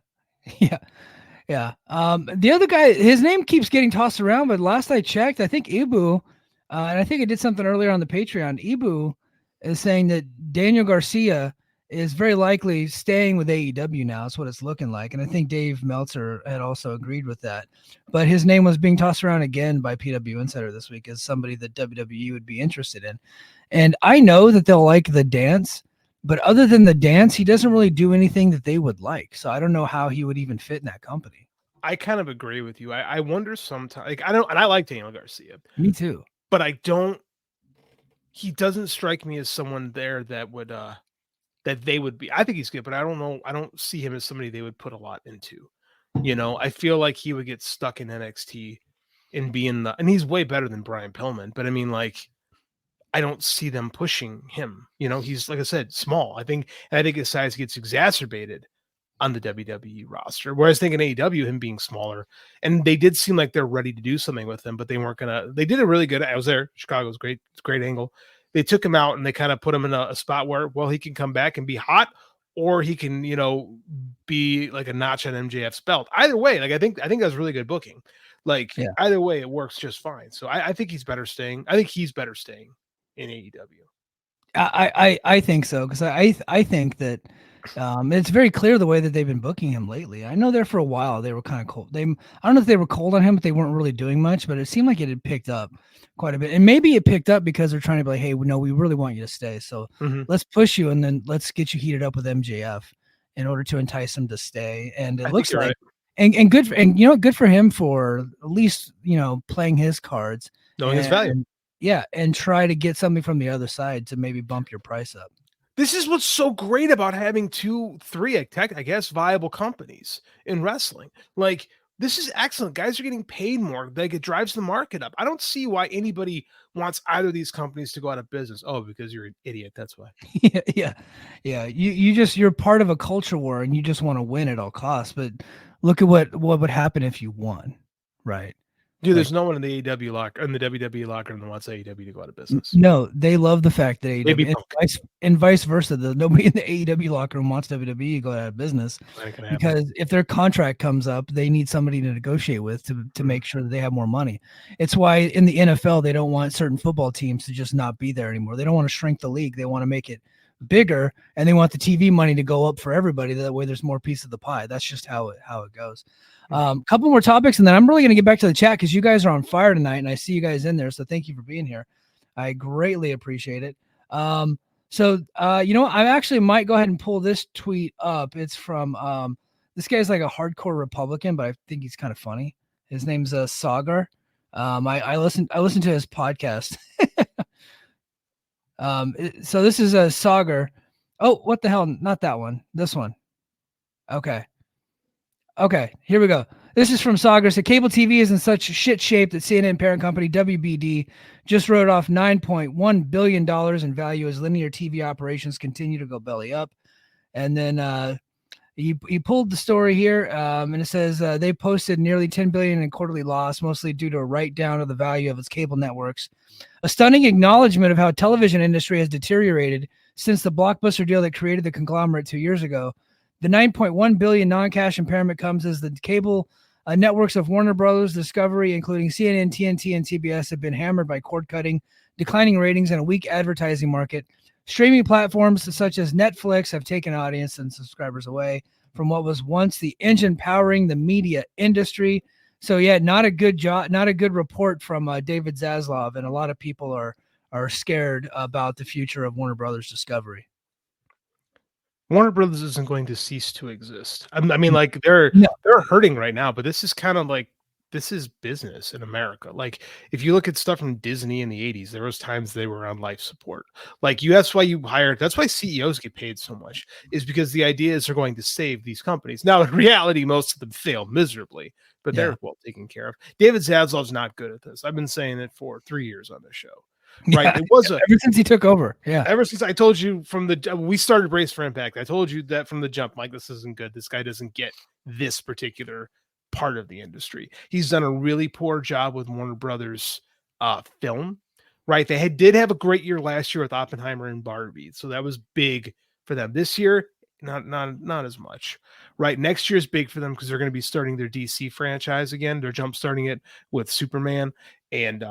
The other guy, his name keeps getting tossed around, but last I checked, I think Ibu, and I think I did something earlier on the Patreon, Ibu is saying that Daniel Garcia is very likely staying with AEW now. That's what it's looking like. And I think Dave Meltzer had also agreed with that. But his name was being tossed around again by PW Insider this week as somebody that WWE would be interested in. And I know that they'll like the dance, but other than the dance, he doesn't really do anything that they would like. So I don't know how he would even fit in that company. I kind of agree with you. I wonder sometimes, like, and I like Daniel Garcia. Me too. But he doesn't strike me as someone there that would, that they would be. I think he's good, but I don't know. I don't see him as somebody they would put a lot into. You know, I feel like he would get stuck in NXT and and he's way better than Brian Pillman, but I mean, like, I don't see them pushing him. You know, he's, like I said, small. I think his size gets exacerbated on the WWE roster. Whereas I think in AEW, him being smaller, and they did seem like they're ready to do something with him, but they weren't they did a really good. I was there. Chicago's great. It's a great angle. They took him out and they kind of put him in a spot where, well, he can come back and be hot, or he can, be like a notch on MJF's belt. Either way, like I think that's really good booking. Like either way, it works just fine. So I think he's better staying. I think he's better staying in AEW. I think so, because I think that it's very clear the way that they've been booking him lately. I know there for a while they were kind of cold. I don't know if they were cold on him, but they weren't really doing much. But it seemed like it had picked up quite a bit, and maybe it picked up because they're trying to be like, hey, no, we really want you to stay, so let's push you, and then let's get you heated up with MJF in order to entice him to stay. And it looks like, right. and good, and good for him for at least playing his cards, knowing his value. And try to get something from the other side to maybe bump your price up. This is what's so great about having 2-3, I guess, viable companies in wrestling. Like, This is excellent. Guys are getting paid more. Like, it drives the market up. I don't see why anybody wants either of these companies to go out of business. Oh, because you're an idiot. That's why. Yeah. You're part of a culture war and you just want to win at all costs. But look at what would happen if you won, right? Dude, there's no one in the AEW locker, in the WWE locker room that wants AEW to go out of business. No, they love the fact that AEW, and vice versa. Nobody in the AEW locker room wants WWE to go out of business, because if their contract comes up, they need somebody to negotiate with to make sure that they have more money. It's why in the NFL, they don't want certain football teams to just not be there anymore. They don't want to shrink the league. They want to make it bigger, and they want the TV money to go up for everybody. That way there's more piece of the pie. That's just how it goes. Couple more topics, and then I'm really going to get back to the chat because you guys are on fire tonight, and I see you guys in there. So thank you for being here. I greatly appreciate it. So I actually might go ahead and pull this tweet up. It's from this guy's like a hardcore Republican, but I think he's kind of funny. His name's Sagar. I listened to his podcast. So this is a Sagar. Oh, what the hell? Not that one. This one. Okay, here we go. This is from Sagar. So cable TV is in such shit shape that CNN parent company WBD just wrote off $9.1 billion in value as linear TV operations continue to go belly up. And then he pulled the story here, and it says they posted nearly $10 billion in quarterly loss, mostly due to a write-down of the value of its cable networks. A stunning acknowledgement of how television industry has deteriorated since the blockbuster deal that created the conglomerate 2 years ago. The $9.1 billion non-cash impairment comes as the cable networks of Warner Bros. Discovery, including CNN, TNT, and TBS, have been hammered by cord-cutting, declining ratings, and a weak advertising market. Streaming platforms such as Netflix have taken audience and subscribers away from what was once the engine powering the media industry. So yeah, not a good job, not a good report from David Zaslav, and a lot of people are scared about the future of Warner Brothers Discovery. Warner Brothers isn't going to cease to exist. I mean, like they're hurting right now, but this is kind of like, this is business in America. Like if you look at stuff from Disney in the 80s, there was times they were on life support. Like that's why CEOs get paid so much, is because the idea is they're going to save these companies. Now in reality, most of them fail miserably, but they're well taken care of. David Zaslav's not good at this. I've been saying it for 3 years on this show. Right. Yeah, it was ever since he took over. Yeah. Ever since I told you we started Brace for Impact, I told you that from the jump, like, this isn't good. This guy doesn't get this particular part of the industry. He's done a really poor job with Warner Brothers film. Right. They did have a great year last year with Oppenheimer and Barbie. So that was big for them. This year, not as much. Right. Next year is big for them because they're going to be starting their DC franchise again. They're jump starting it with Superman, and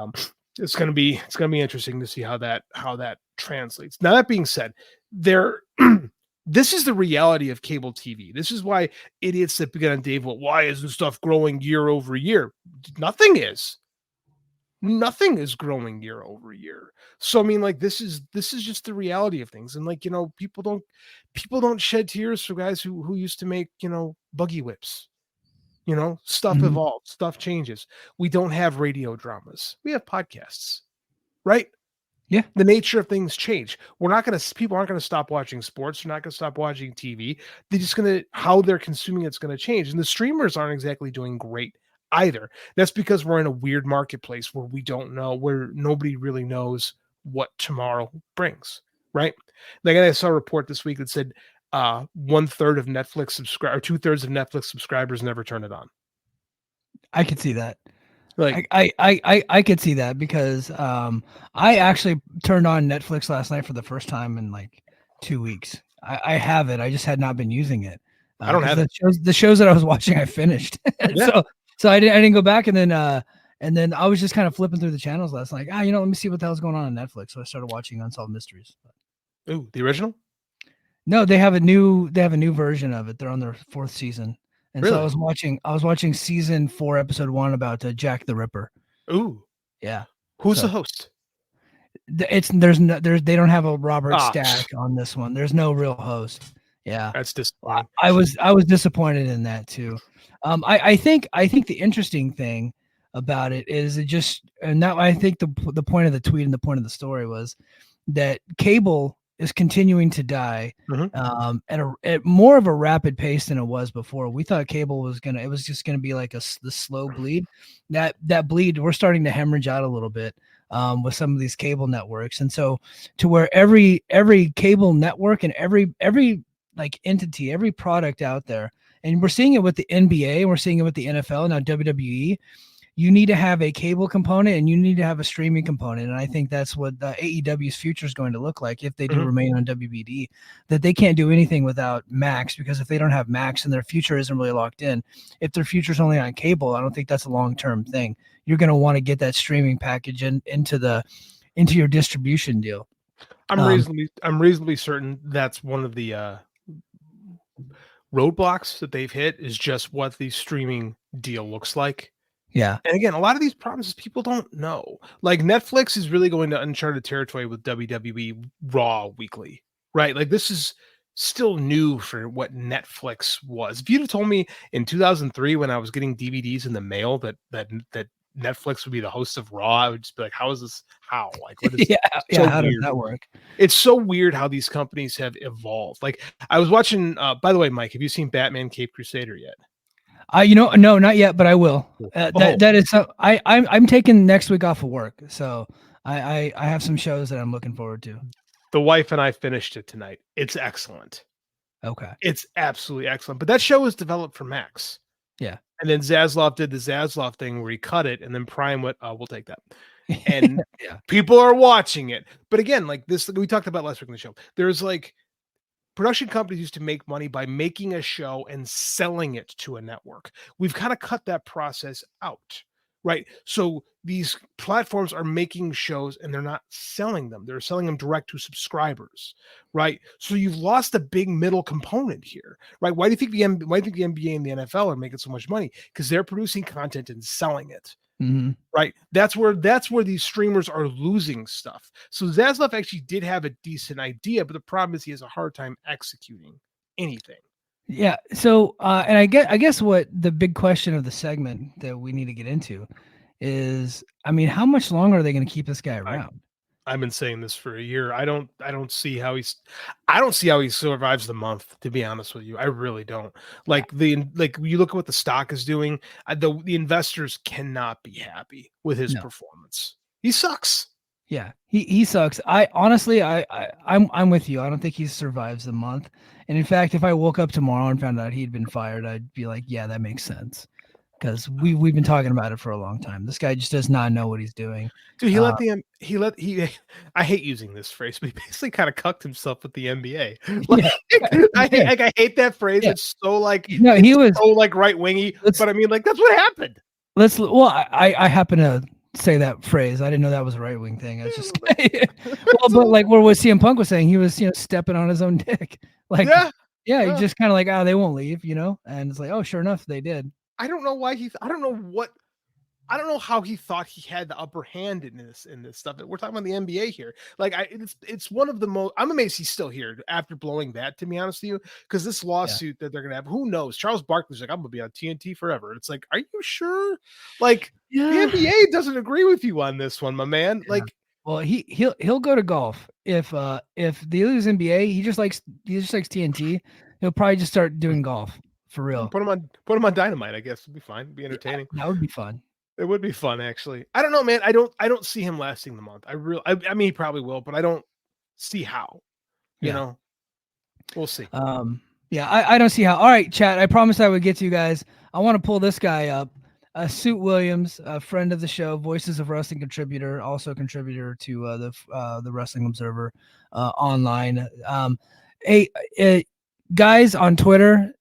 it's going to be interesting to see how that translates. Now, that being said, this is the reality of cable TV. This is why idiots that begin on Dave, well, why isn't stuff growing year over year? Nothing is growing year over year. So I mean, like, this is just the reality of things. And like, people don't shed tears for guys who used to make, buggy whips. Stuff evolves, stuff changes. We don't have radio dramas. We have podcasts, right? Yeah. The nature of things change. People aren't going to stop watching sports. They're not going to stop watching TV. They're just how they're consuming it's going to change. And the streamers aren't exactly doing great either. That's because we're in a weird marketplace where we don't know, where nobody really knows what tomorrow brings, right? Like, I saw a report this week that said 1/3 of Netflix subscribers, 2/3 of Netflix subscribers never turn it on. I could see that. Like I could see that because I actually turned on Netflix last night for the first time in like 2 weeks. I have it. I just had not been using it. I don't have the shows that I was watching. I finished. Yeah. So I didn't go back, and then I was just kind of flipping through the channels last night. Let me see what the hell's going on Netflix. So I started watching Unsolved Mysteries. Ooh, the original? No, they have a new version of it. They're on their 4th season. And really? So I was watching season 4, episode 1 about Jack the Ripper. Ooh. Yeah. Who's the host? They don't have a Robert Stack on this one. There's no real host. Yeah. That's disappointing. I was disappointed in that too. I think the interesting thing about it is I think the point of the tweet and the point of the story was that cable is continuing to die Mhm. at more of a rapid pace than it was before. We thought cable was just gonna be like the slow bleed. That bleed, we're starting to hemorrhage out a little bit with some of these cable networks, and so to where every cable network and every like entity, every product out there, and we're seeing it with the NBA, and we're seeing it with the NFL, now WWE. You need to have a cable component and you need to have a streaming component. And I think that's what the AEW's future is going to look like if they do remain on WBD, that they can't do anything without Max, because if they don't have Max and their future isn't really locked in, if their future is only on cable, I don't think that's a long-term thing. You're going to want to get that streaming package into your distribution deal. I'm reasonably certain that's one of the roadblocks that they've hit, is just what the streaming deal looks like. Yeah. And again, a lot of these problems people don't know. Like Netflix is really going to uncharted territory with WWE Raw weekly, right? Like this is still new for what Netflix was. If you'd have told me in 2003 when I was getting DVDs in the mail that Netflix would be the host of Raw, I would just be like, how is this? How? Like, what is how does that work? It's so weird how these companies have evolved. Like I was watching, by the way, Mike, have you seen Batman Cape Crusader yet? No, not yet, but I will. That is so. I'm taking next week off of work, so I have some shows that I'm looking forward to. The wife and I finished it tonight. It's excellent. Okay, it's absolutely excellent. But that show was developed for Max. Yeah, and then Zaslav did the Zaslav thing where he cut it, and then Prime went, "We'll take that." And people are watching it. But again, like this, we talked about last week in the show. There's like production companies used to make money by making a show and selling it to a network. We've kind of cut that process out, right? So these platforms are making shows and they're not selling them. They're selling them direct to subscribers, right? So you've lost a big middle component here, right? Why do you think the NBA and the NFL are making so much money? Because they're producing content and selling it. Mm-hmm. Right. That's where these streamers are losing stuff. So Zaslav actually did have a decent idea, but the problem is he has a hard time executing anything. Yeah. So, and I guess what the big question of the segment that we need to get into is, I mean, how much longer are they going to keep this guy around? I've been saying this for a year. I don't see how he survives the month, to be honest with you. I really don't. Like you look at what the stock is doing, the investors cannot be happy with his performance. He sucks. Yeah, he sucks. I'm with you. I don't think he survives the month. And in fact, if I woke up tomorrow and found out he'd been fired, I'd be like, yeah, that makes sense. Because we've been talking about it for a long time. This guy just does not know what he's doing. Dude, I hate using this phrase, but he basically kind of cucked himself with the NBA. I hate that phrase. Yeah. It's so like right wingy, but I mean, like that's what happened. I happen to say that phrase. I didn't know that was a right wing thing. I was just but like what CM Punk was saying, he was stepping on his own dick. Like he just kind of like, they won't leave, and it's like, oh, sure enough, they did. I don't know why I don't know how he thought he had the upper hand in this stuff. We're talking about the NBA here. Like it's one of the most. I'm amazed he's still here after blowing that. To be honest with you, because this lawsuit that they're gonna have, who knows? Charles Barkley's like, I'm gonna be on TNT forever. It's like, are you sure? Like the NBA doesn't agree with you on this one, my man. Yeah. Like, well, he'll go to golf if they lose NBA. He just likes TNT. He'll probably just start doing golf. For real. Put him on Dynamite, I guess. It'd be fine. It'd be entertaining. Yeah, that would be fun. It would be fun, actually. I don't know, man. I don't see him lasting the month. I mean, he probably will, but I don't see how. You know, we'll see. I don't see how. All right, chat. I promised I would get to you guys. I want to pull this guy up. Suit Williams, a friend of the show, Voices of Wrestling contributor, also contributor to the Wrestling Observer online. Guys on Twitter,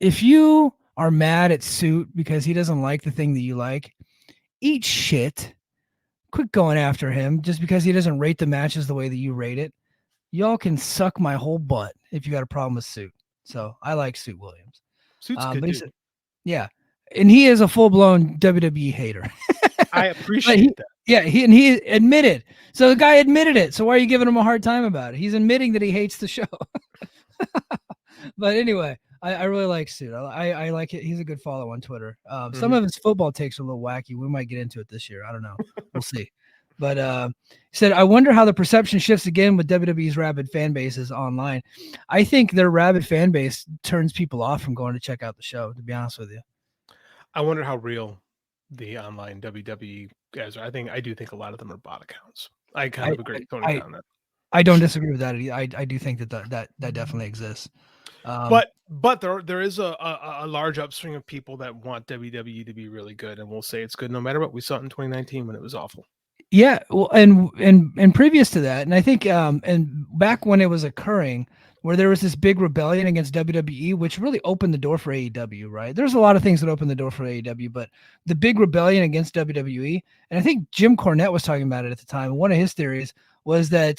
if you are mad at Suit because he doesn't like the thing that you like, eat shit. Quit going after him just because he doesn't rate the matches the way that you rate it. Y'all can suck my whole butt if you got a problem with Suit. So I like Suit Williams. Suit's good, dude. Yeah. And he is a full-blown WWE hater. I appreciate that. Yeah, he admitted. So the guy admitted it. So why are you giving him a hard time about it? He's admitting that he hates the show. But anyway, I really like Suit. I like it. He's a good follow on Twitter. Some of his football takes are a little wacky. We might get into it this year. I don't know. We'll see. But he said, I wonder how the perception shifts again with WWE's rabid fan bases online. I think their rabid fan base turns people off from going to check out the show, to be honest with you. I wonder how real the online WWE guys are. I do think a lot of them are bot accounts. I kind of agree with Tony on that. I don't disagree with that. I do think that definitely exists. But there is a large upswing of people that want WWE to be really good, and we'll say it's good no matter what. We saw it in 2019 when it was awful. Yeah, well, and previous to that, and I think and back when it was occurring, where there was this big rebellion against WWE, which really opened the door for AEW, right? There's a lot of things that opened the door for AEW, but the big rebellion against WWE, and I think Jim Cornette was talking about it at the time. One of his theories was that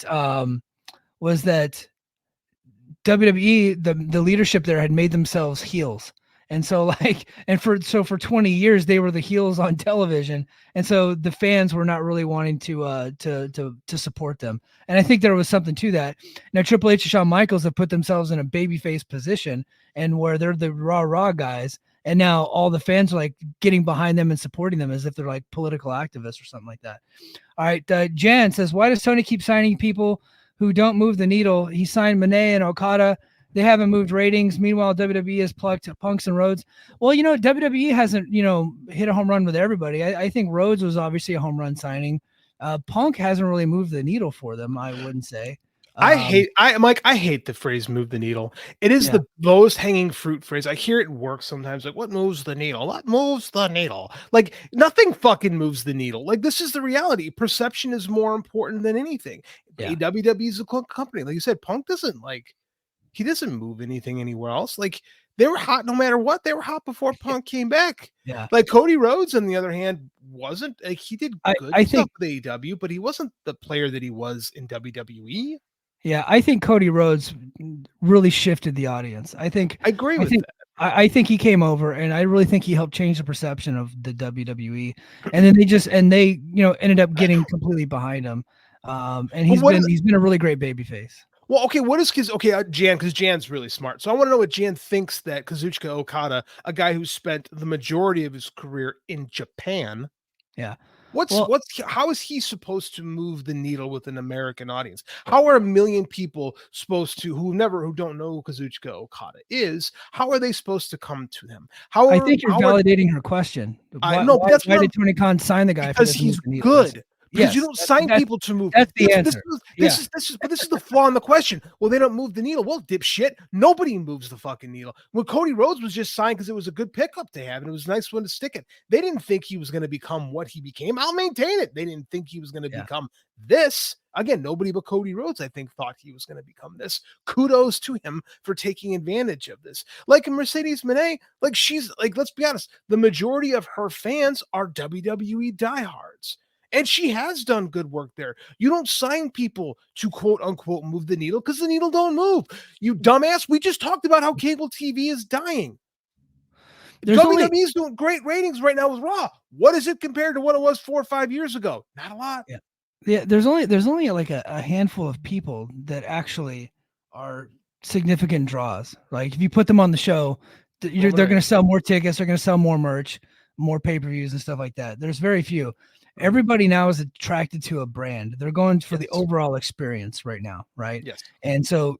WWE, the leadership there had made themselves heels. And so for 20 years they were the heels on television. And so the fans were not really wanting to support them. And I think there was something to that. Now Triple H and Shawn Michaels have put themselves in a babyface position and where they're the raw guys. And now all the fans are like getting behind them and supporting them as if they're like political activists or something like that. All right. Jan says, why does Tony keep signing people who don't move the needle? He signed Monet and Okada. They haven't moved ratings. Meanwhile, WWE has plucked Punks and Rhodes. Well, WWE hasn't, hit a home run with everybody. I think Rhodes was obviously a home run signing. Punk hasn't really moved the needle for them, I wouldn't say. I hate the phrase "move the needle." It is the lowest hanging fruit phrase. I hear it in work sometimes. Like, what moves the needle? What moves the needle? Like, nothing fucking moves the needle. Like, this is the reality. Perception is more important than anything. Yeah. WWE is a company. Like you said, Punk doesn't he doesn't move anything anywhere else. Like, they were hot no matter what. They were hot before Punk came back. Yeah. Like Cody Rhodes, on the other hand, wasn't like he did good stuff with AEW, but he wasn't the player that he was in WWE. Yeah, I think Cody Rhodes really shifted the audience. I agree with that. I think he came over, and I really think he helped change the perception of the WWE. And then they ended up getting completely behind him. And he's been a really great babyface. Well, okay, Jan, because Jan's really smart. So I want to know what Jan thinks that Kazuchika Okada, a guy who spent the majority of his career in Japan, how is he supposed to move the needle with an American audience? How are a million people supposed to who don't know who Kazuchika Okada is? How are they supposed to come to him? I think you're validating her question. Why did Tony Khan sign the guy? Because he's good. Because you don't sign people to move. That's the answer. This is the flaw in the question. Well, they don't move the needle. Well, dipshit, nobody moves the fucking needle. When Cody Rhodes was just signed because it was a good pickup to have, and it was a nice one to stick it. They didn't think he was going to become what he became. I'll maintain it. They didn't think he was going to become this. Again, nobody but Cody Rhodes, I think, thought he was going to become this. Kudos to him for taking advantage of this. Like Mercedes Moné, let's be honest, the majority of her fans are WWE diehards. And she has done good work there. You don't sign people to quote unquote move the needle because the needle don't move. You dumbass. We just talked about how cable TV is dying. WWE's doing great ratings right now with Raw. What is it compared to what it was 4 or 5 years ago? Not a lot. Yeah. There's only like a handful of people that actually are significant draws. Like if you put them on the show, they're going to sell more tickets. They're going to sell more merch, more pay-per-views and stuff like that. There's very few. Everybody now is attracted to a brand. They're going for the overall experience right now, right? Yes. And so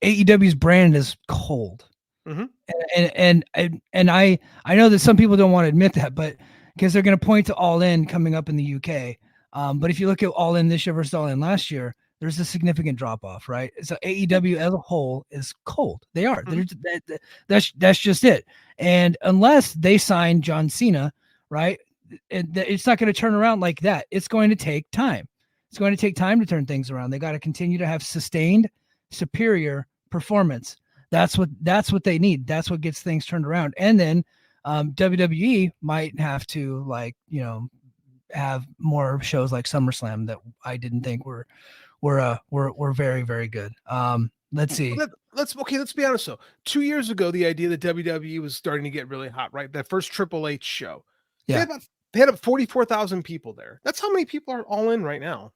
AEW's brand is cold. Mm-hmm. And I know that some people don't want to admit that, but because they're going to point to All In coming up in the UK. But if you look at All In this year versus All In last year, there's a significant drop off, right? So AEW as a whole is cold. They are. Mm-hmm. That's just it. And unless they sign John Cena, right? It's not going to turn around like that. It's going to take time. It's going to take time to turn things around. They got to continue to have sustained, superior performance. That's what they need. That's what gets things turned around. And then WWE might have to have more shows like SummerSlam that I didn't think were very, very good. Let's see. Let's be honest though. 2 years ago, the idea that WWE was starting to get really hot, right? That first Triple H show. Yeah. They had 44,000 people there. That's how many people are all in right now.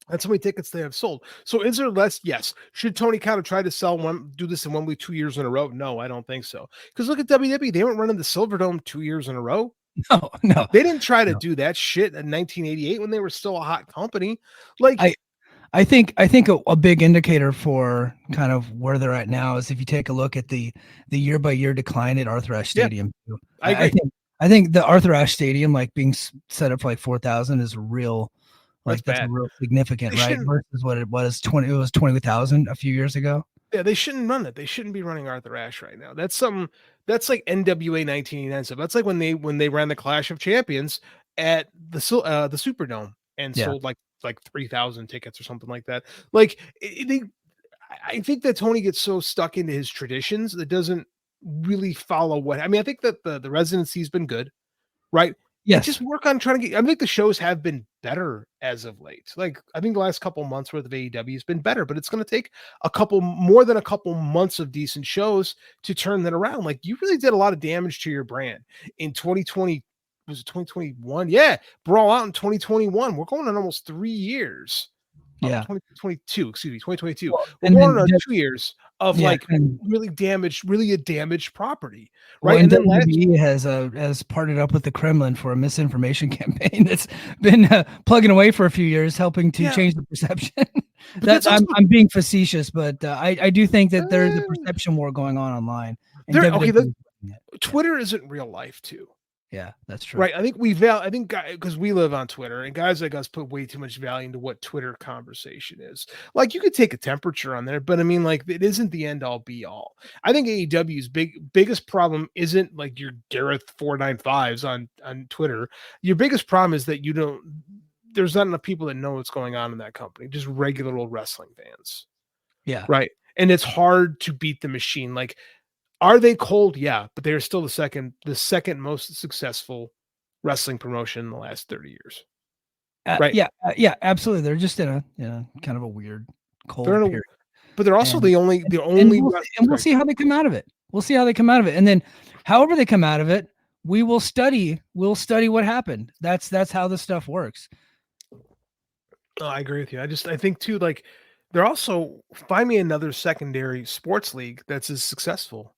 That's how many tickets they have sold. So is there less? Yes. Should Tony Khan have tried to do this in 1 week, 2 years in a row? No, I don't think so. Because look at WWE. They weren't running the Silverdome 2 years in a row. No. They didn't try to do that shit in 1988 when they were still a hot company. Like I think a big indicator for kind of where they're at now is if you take a look at the year by year decline at Arthur Ashe Stadium. Too. I agree. I think the Arthur Ashe Stadium, like being set up for like 4,000, is real. Like that's bad. real significant, right? Versus what it was 20,000 a few years ago. Yeah, they shouldn't run it. They shouldn't be running Arthur Ashe right now. That's something. That's like NWA 1989 stuff. That's like when they ran the Clash of Champions at the Superdome and sold like 3,000 tickets or something like that. Like I think that Tony gets so stuck into his traditions that doesn't really follow what. I mean, I think that the residency's been good, right? Yes. Just work on trying to get. I think the shows have been better as of late. Like I think the last couple months worth of AEW has been better, but it's going to take more than a couple months of decent shows to turn that around. Like you really did a lot of damage to your brand in 2020. Was it 2021? Yeah, Brawl Out in 2021. We're going on almost 3 years. Yeah, 2022. Excuse me, 2022. Well, We're going on 2 years of really a damaged property, right? Well, and then WWE has partnered up with the Kremlin for a misinformation campaign that's been plugging away for a few years, helping to change the perception. I'm being facetious, but I do think that there's a perception war going on online. Twitter isn't real life too. Yeah, that's true. Right. I think because we live on Twitter and guys like us put way too much value into what Twitter conversation is. Like you could take a temperature on there, but I mean, like it isn't the end all be all. I think AEW's biggest problem isn't like your Gareth 495s on Twitter. Your biggest problem is that there's not enough people that know what's going on in that company, just regular old wrestling fans. Yeah. Right. And it's hard to beat the machine. Like, are they cold? Yeah, but they're still the second most successful wrestling promotion in the last 30 years. Right? Yeah, absolutely. They're just in a kind of a weird cold period. But they're also the only. We'll see how they come out of it. We'll see how they come out of it, and then however they come out of it, we'll study what happened. That's how this stuff works. Oh, I agree with you. I think too, like they're also find me another secondary sports league that's as successful.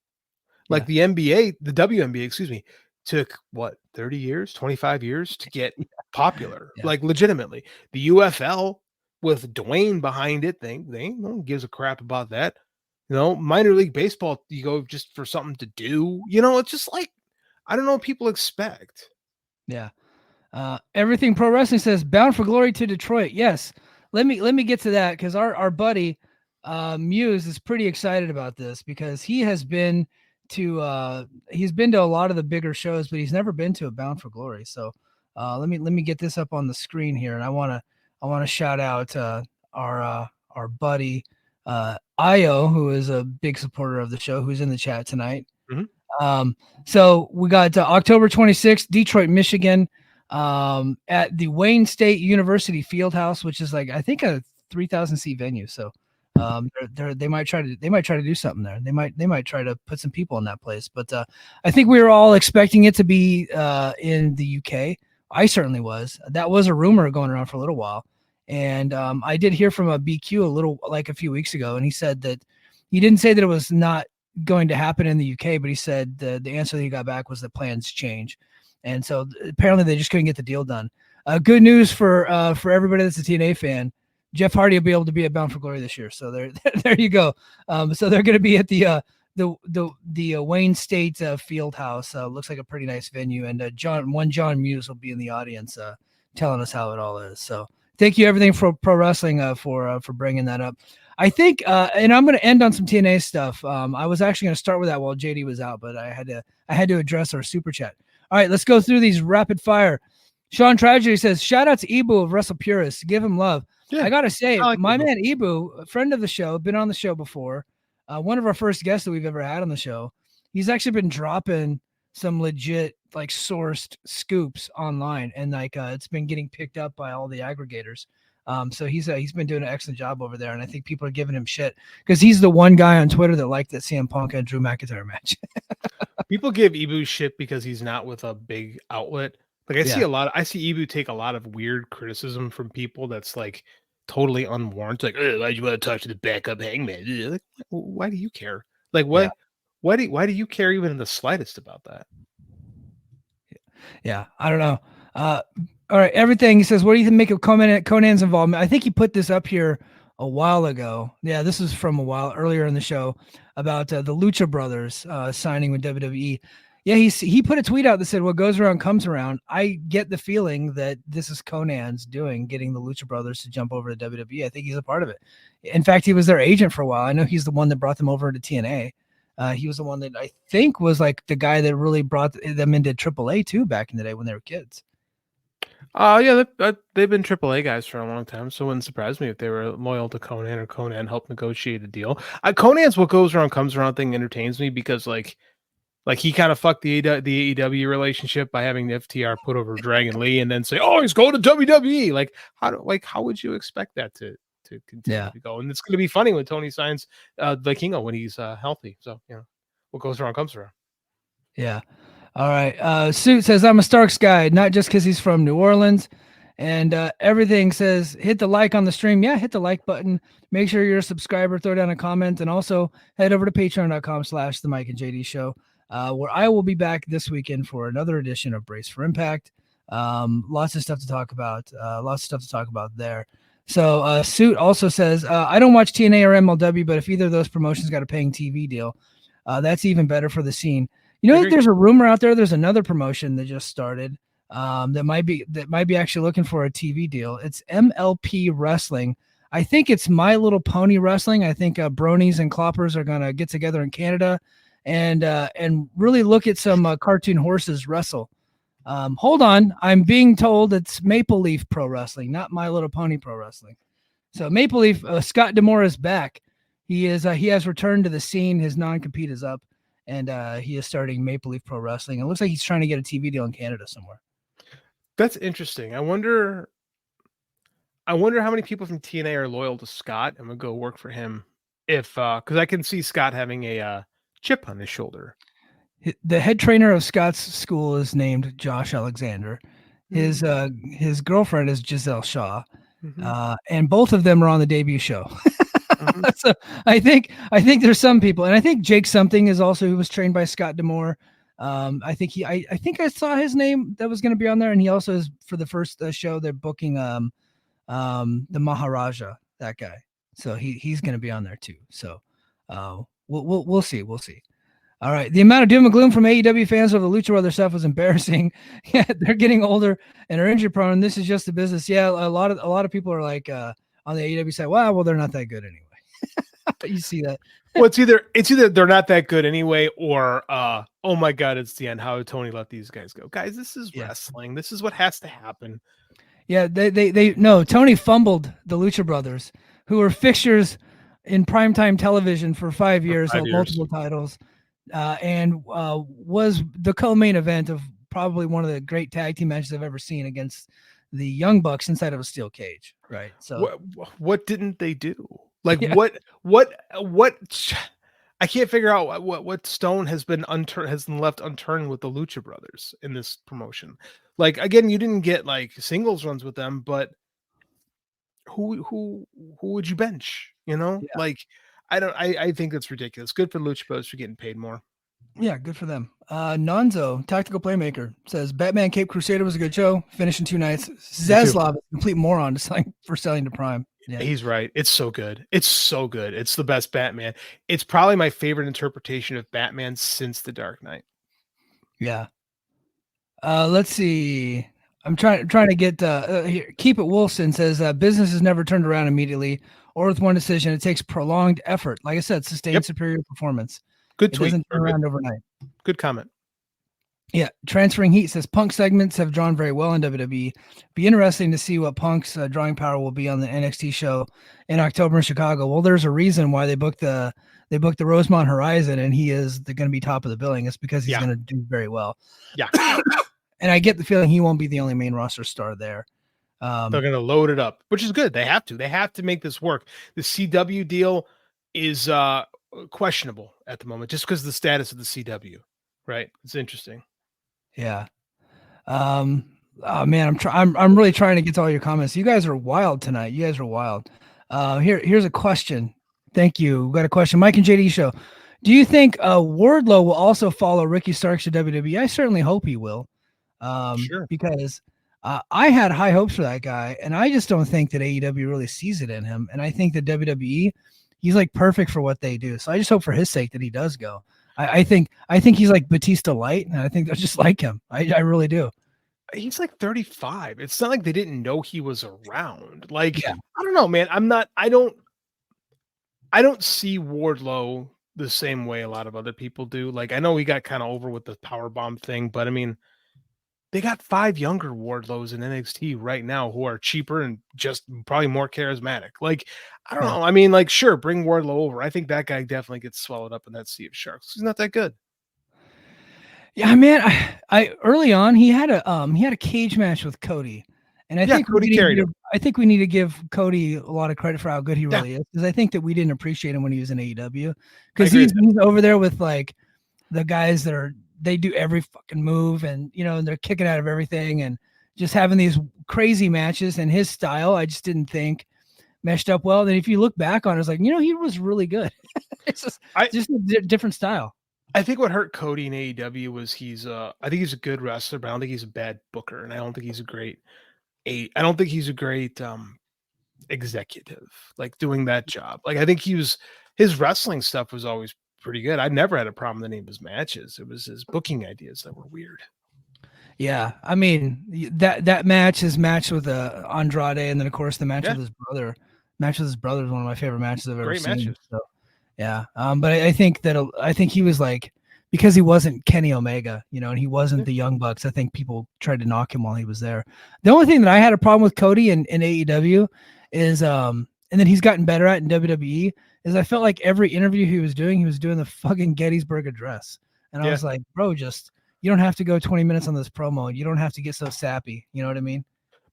Like the NBA, the WNBA, excuse me, took 30 years, 25 years to get popular, like legitimately. The UFL with Dwayne behind it, they no one gives a crap about that. Minor league baseball, you go just for something to do. It's just like, I don't know what people expect. Yeah. Everything Pro Wrestling says, Bound for Glory to Detroit. Yes. Let me get to that because our buddy Muse is pretty excited about this because he's been to a lot of the bigger shows, but he's never been to a Bound for Glory. So let me get this up on the screen here, and I want to shout out our buddy Io, who is a big supporter of the show, who's in the chat tonight. Mm-hmm. So we got October 26th, Detroit, Michigan, at the Wayne State University Fieldhouse, which is like I think a 3,000 seat venue. So they might try to do something there. They might try to put some people in that place. But I think we were all expecting it to be in the UK. I certainly was. That was a rumor going around for a little while, and I did hear from a BQ a few weeks ago, and he said that he didn't say that it was not going to happen in the UK, but he said the answer that he got back was that plans change, and so apparently they just couldn't get the deal done. Good news for everybody that's a TNA fan. Jeff Hardy will be able to be at Bound for Glory this year. So there you go. So they're going to be at the Wayne State Fieldhouse. Looks like a pretty nice venue. And John Muse will be in the audience telling us how it all is. So thank you everything for Pro Wrestling for bringing that up. I think, and I'm going to end on some TNA stuff. I was actually going to start with that while JD was out, but I had to address our super chat. All right, let's go through these rapid fire. Sean Tragedy says, shout out to Ibu of Wrestle Purists. Give him love. Yeah, I got to say, my man Ibu, a friend of the show, been on the show before. One of our first guests that we've ever had on the show. He's actually been dropping some legit sourced scoops online, and it's been getting picked up by all the aggregators. So he's been doing an excellent job over there, and I think people are giving him shit because he's the one guy on Twitter that liked that CM Punk and Drew McIntyre match. People give Ibu shit because he's not with a big outlet. Like I see Ibu take a lot of weird criticism from people that's like totally unwarranted. Like, why do you want to talk to the backup hangman? Like, why do you care? Like, what? Yeah. Why do you care even in the slightest about that? Yeah, I don't know. All right, everything he says. What do you make of Conan's involvement? I think he put this up here a while ago. Yeah, this is from a while earlier in the show about the Lucha Brothers signing with WWE. Yeah, he put a tweet out that said, "What goes around comes around." I get the feeling that this is Conan's doing, getting the Lucha Brothers to jump over to WWE. I think he's a part of it. In fact, he was their agent for a while. I know he's the one that brought them over to TNA. He was the one that I think was like the guy that really brought them into AAA too back in the day when they were kids. Yeah, they've been AAA guys for a long time, so it wouldn't surprise me if they were loyal to Conan or Conan helped negotiate a deal. Conan's what goes around comes around thing entertains me because like he kind of fucked the AEW relationship by having the FTR put over Dragon Lee and then say, "Oh, he's going to WWE." Like how would you expect that to continue to go? And it's going to be funny when Tony signs the Kingo when he's healthy. So what goes around comes around. Yeah. All right. Suit says, I'm a Starks guy, not just because he's from New Orleans. And everything says, hit the like on the stream. Yeah, hit the like button. Make sure you're a subscriber. Throw down a comment. And also head over to patreon.com/the Mike and JD Show, where I will be back this weekend for another edition of Brace for Impact. Lots of stuff to talk about. There. So Suit also says, I don't watch TNA or MLW, but if either of those promotions got a paying TV deal, that's even better for the scene. You know, there's a rumor out there. There's another promotion that just started that might be actually looking for a TV deal. It's MLP Wrestling. I think it's My Little Pony Wrestling. I think Bronies and Cloppers are gonna get together in Canada and really look at some cartoon horses wrestle. Hold on, I'm being told it's Maple Leaf Pro Wrestling, not My Little Pony Pro Wrestling. So Maple Leaf, Scott D'Amore is back. He has returned to the scene. His non-compete is up. And he is starting Maple Leaf Pro Wrestling. It looks like he's trying to get a TV deal in Canada somewhere. That's interesting. I wonder how many people from TNA are loyal to Scott and would go work for him if because I can see Scott having a chip on his shoulder. The head trainer of Scott's school is named Josh Alexander. His girlfriend is Giselle Shaw. And both of them are on the debut show. So I think there's some people, and I think Jake something is also, who was trained by Scott D'Amore. I think I saw his name that was going to be on there, and he also is for the first show. They're booking the Maharaja, that guy. So he's going to be on there too. So we'll see. All right. The amount of doom and gloom from AEW fans over the Lucha Brothers stuff was embarrassing. Yeah, they're getting older and are injury prone. This is just the business. Yeah, a lot of people are like on the AEW side, well, they're not that good anyway. You see that? Well, it's either they're not that good anyway, or oh my god, it's the end. How did Tony let these guys go? Guys, this is wrestling. This is what has to happen. Yeah, Tony fumbled the Lucha Brothers, who were fixtures in primetime television for 5 years, held multiple titles, and was the co-main event of probably one of the great tag team matches I've ever seen against the Young Bucks inside of a steel cage. Right. So what didn't they do? Like what I can't figure out what stone has been left unturned with the Lucha Brothers in this promotion. Like, again, you didn't get like singles runs with them, but who would you bench? Like, I think that's ridiculous. Good for Lucha Bros for getting paid more. Yeah, good for them. Nonzo, Tactical Playmaker, says Batman Cape Crusader was a good show. Finished in 2 nights. Zaslav, a complete moron for selling to Prime. Yeah. He's right. It's so good. It's the best Batman. It's probably my favorite interpretation of Batman since The Dark Knight. Yeah. Let's see. I'm trying to get here. Keep It Wilson says business is never turned around immediately or with one decision. It takes prolonged effort. Like I said, sustained superior performance. Good tweet. It doesn't turn around overnight. Good comment. Yeah, Transferring Heat says Punk segments have drawn very well in WWE. Be interesting to see what Punk's drawing power will be on the NXT show in October in Chicago. Well, there's a reason why they booked the Rosemont Horizon, and they're going to be top of the billing. It's because he's going to do very well. Yeah, and I get the feeling he won't be the only main roster star there. They're going to load it up, which is good. They have to make this work. The CW deal is questionable at the moment, just because of the status of the CW. Right? It's interesting. Yeah. Oh man, I'm really trying to get to all your comments. You guys are wild tonight. You guys are wild. Here's a question. Thank you. We got a question. Mike and JD Show. Do you think Wardlow will also follow Ricky Starks to WWE? I certainly hope he will. Sure. Because I had high hopes for that guy, and I just don't think that AEW really sees it in him. And I think that WWE, he's like perfect for what they do. So I just hope for his sake that he does go. I think he's like Batista light, and I think they'll just like him. I really do. He's like 35. It's not like they didn't know he was around. Like, Yeah. I don't know, man. I don't see Wardlow the same way a lot of other people do. Like, I know we got kind of over with the power bomb thing, but I mean, they got 5 younger Wardlows in NXT right now who are cheaper and just probably more charismatic. Like, I don't know. I mean, like, sure, bring Wardlow over. I think that guy definitely gets swallowed up in that sea of sharks. He's not that good. Yeah, man. I early on he had a cage match with Cody, and I think Cody carried him. I think we need to give Cody a lot of credit for how good he really is, because I think that we didn't appreciate him when he was in AEW, because he's over there with like the guys that they do every fucking move, and and they're kicking out of everything and just having these crazy matches, and his style I just didn't think meshed up well. Then if you look back on it, it's like he was really good. It's just a different style. I think what hurt Cody in AEW was I think he's a good wrestler, but I don't think he's a bad booker, and I don't think he's a great executive, like doing that job. Like, I think his wrestling stuff was always pretty good. I never had a problem with any of his matches. It was his booking ideas that were weird. Yeah, I mean that match, his match with Andrade, and then of course the match with his brother. Match with his brother is one of my favorite matches I've ever seen. Great matches. So, yeah, but I think he was like, because he wasn't Kenny Omega, and he wasn't the Young Bucks. I think people tried to knock him while he was there. The only thing that I had a problem with Cody in AEW is, and then he's gotten better at in WWE, is I felt like every interview he was doing the fucking Gettysburg Address, and I was like, bro, you don't have to go 20 minutes on this promo. You don't have to get so sappy. You know what I mean?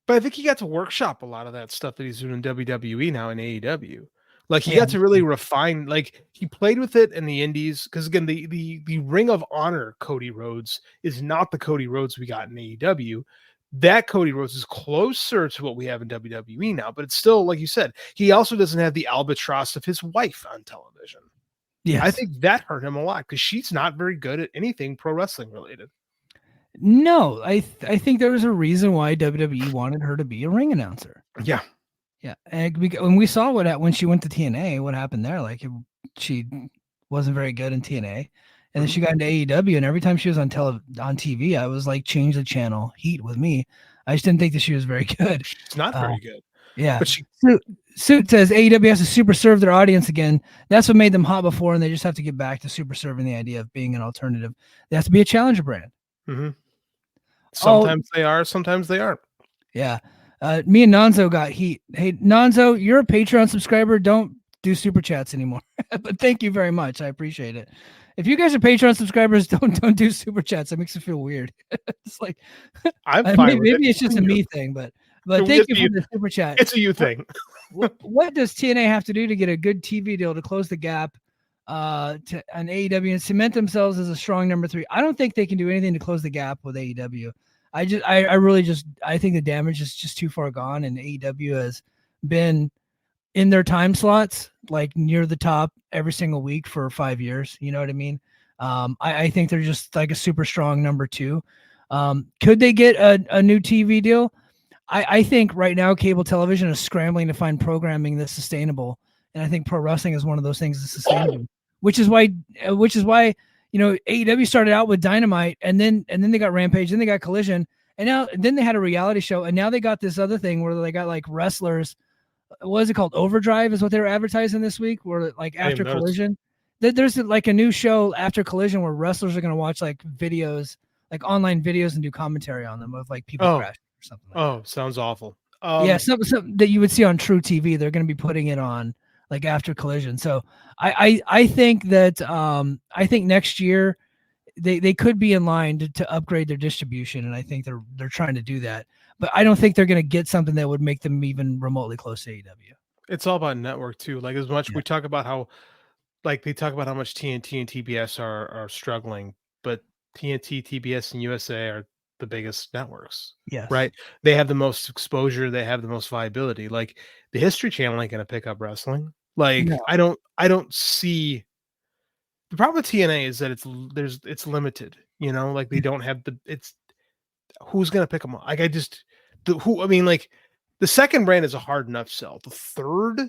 But I think he got to workshop a lot of that stuff that he's doing in WWE now in AEW. Like, he got to really refine, like, he played with it in the indies. Because again, the Ring of Honor Cody Rhodes is not the Cody Rhodes we got in AEW. That Cody Rhodes is closer to what we have in WWE now, but it's still, like you said, he also doesn't have the albatross of his wife on television. Yeah, I think that hurt him a lot, because she's not very good at anything pro wrestling related. No, I think there was a reason why WWE wanted her to be a ring announcer. Yeah. Yeah, and when we saw when she went to TNA, what happened there? Like, she wasn't very good in TNA, and then she got into AEW, and every time she was on TV, I was like, change the channel, heat with me. I just didn't think that she was very good. It's not very good. Yeah, but Suit says AEW has to super serve their audience again. That's what made them hot before, and they just have to get back to super serving the idea of being an alternative. They have to be a challenger brand. Mm-hmm. Sometimes they are, sometimes they aren't. Yeah. Me and Nonzo got heat. Hey, Nonzo, you're a Patreon subscriber. Don't do super chats anymore. But thank you very much. I appreciate it. If you guys are Patreon subscribers, don't do super chats. That makes it feel weird. It's like, I'm fine maybe it's just a me thing, but thank you for the super chat. It's a you thing. What does TNA have to do to get a good TV deal to close the gap to an AEW and cement themselves as a strong number 3? I don't think they can do anything to close the gap with AEW. I think the damage is just too far gone, and AEW has been in their time slots, like near the top every single week for 5 years. You know what I mean? I think they're just like a super strong number 2. Could they get a new TV deal? I think right now cable television is scrambling to find programming that's sustainable, and I think pro wrestling is one of those things that's sustainable. Which is why AEW started out with Dynamite, and then they got Rampage, then they got Collision, and then they had a reality show, and now they got this other thing where they got like wrestlers. What is it called? Overdrive is what they were advertising this week. Where like after Collision, there's like a new show after Collision where wrestlers are going to watch like videos, like online videos, and do commentary on them of like people crashing or something. That. Sounds awful. Yeah, something that you would see on True TV. They're going to be putting it on like after Collision. So I think that I think next year they could be in line to upgrade their distribution, and I think they're trying to do that. But I don't think they're going to get something that would make them even remotely close to AEW. It's all about network too. Like, as much we talk about how, like, they talk about how much TNT and TBS are struggling, but TNT, TBS, and USA are the biggest networks. Yes. Right. They have the most exposure. They have the most viability. Like, the History Channel ain't going to pick up wrestling. Like, no. I don't see. The problem with TNA is that it's limited. Like, they don't have who's going to pick them up? Like, the second brand is a hard enough sell. The third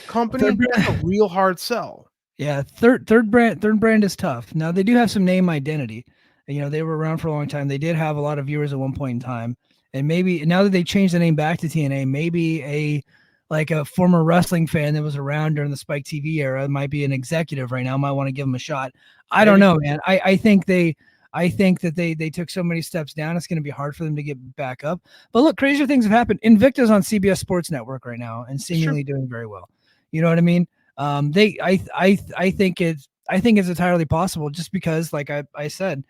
company, that's a real hard sell. Yeah, third brand is tough. Now they do have some name identity. They were around for a long time. They did have a lot of viewers at one point in time, and maybe now that they changed the name back to TNA, maybe a former wrestling fan that was around during the Spike TV era might be an executive right now. Might want to give them a shot. I don't know, man. I think that they took so many steps down. It's going to be hard for them to get back up. But look, crazier things have happened. Invicta's on CBS Sports Network right now and seemingly doing very well. You know what I mean? I think it's entirely possible, just because, like I said,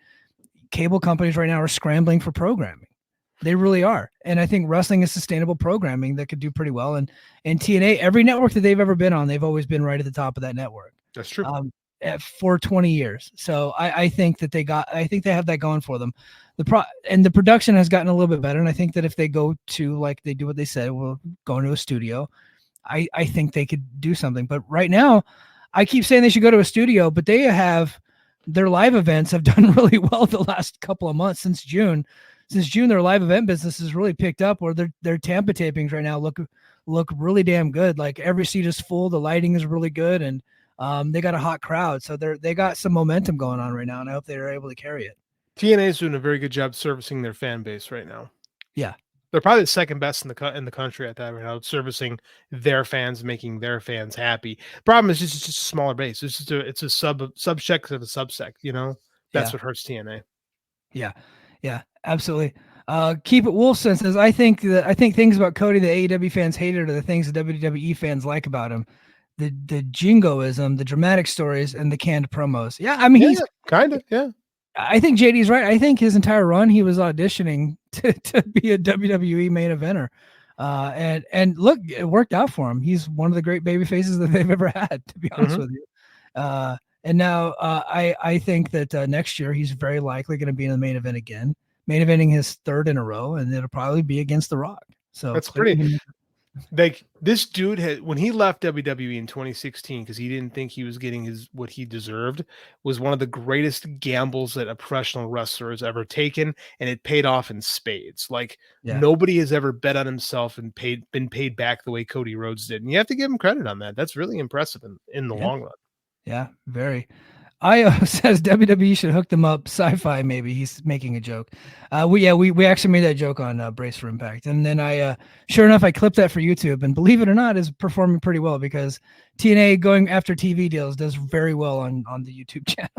cable companies right now are scrambling for programming. They really are. And I think wrestling is sustainable programming that could do pretty well. And TNA, every network that they've ever been on, they've always been right at the top of that network. That's true. For 20 years. So I think that they have that going for them. The production has gotten a little bit better. And I think that if they go to, like they do what they said, we'll go into a studio, I think they could do something. But right now, I keep saying they should go to a studio, but their live events have done really well the last couple of months since June. Since June, their live event business has really picked up, where their Tampa tapings right now look really damn good. Like, every seat is full, the lighting is really good, and they got a hot crowd. So they got some momentum going on right now, and I hope they're able to carry it. TNA is doing a very good job servicing their fan base right now. Yeah. They're probably the second best in the country at that right now, servicing their fans, making their fans happy. Problem is it's just a smaller base. It's a subsect of a subsect. That's what hurts TNA. Yeah, absolutely. Keep It Wolfson says, I think things about Cody that AEW fans hated are the things that WWE fans like about him. The jingoism, the dramatic stories, and the canned promos. Yeah, I mean, he's kind of, yeah. I think JD's right. I think his entire run, he was auditioning to be a WWE main eventer. And look, it worked out for him. He's one of the great baby faces that they've ever had, to be honest with you. And now I think that next year he's very likely going to be in the main event again, main eventing his third in a row, and it'll probably be against The Rock. So that's pretty. Like, this dude when he left WWE in 2016 because he didn't think he was getting what he deserved, was one of the greatest gambles that a professional wrestler has ever taken, and it paid off in spades. Like, nobody has ever bet on himself and been paid back the way Cody Rhodes did, and you have to give him credit on that. That's really impressive in the long run. Yeah, very. Io says WWE should hook them up. Sci-fi, maybe. He's making a joke. We actually made that joke on Brace for Impact, and then sure enough, I clipped that for YouTube, and believe it or not, is performing pretty well, because TNA going after TV deals does very well on the YouTube channel.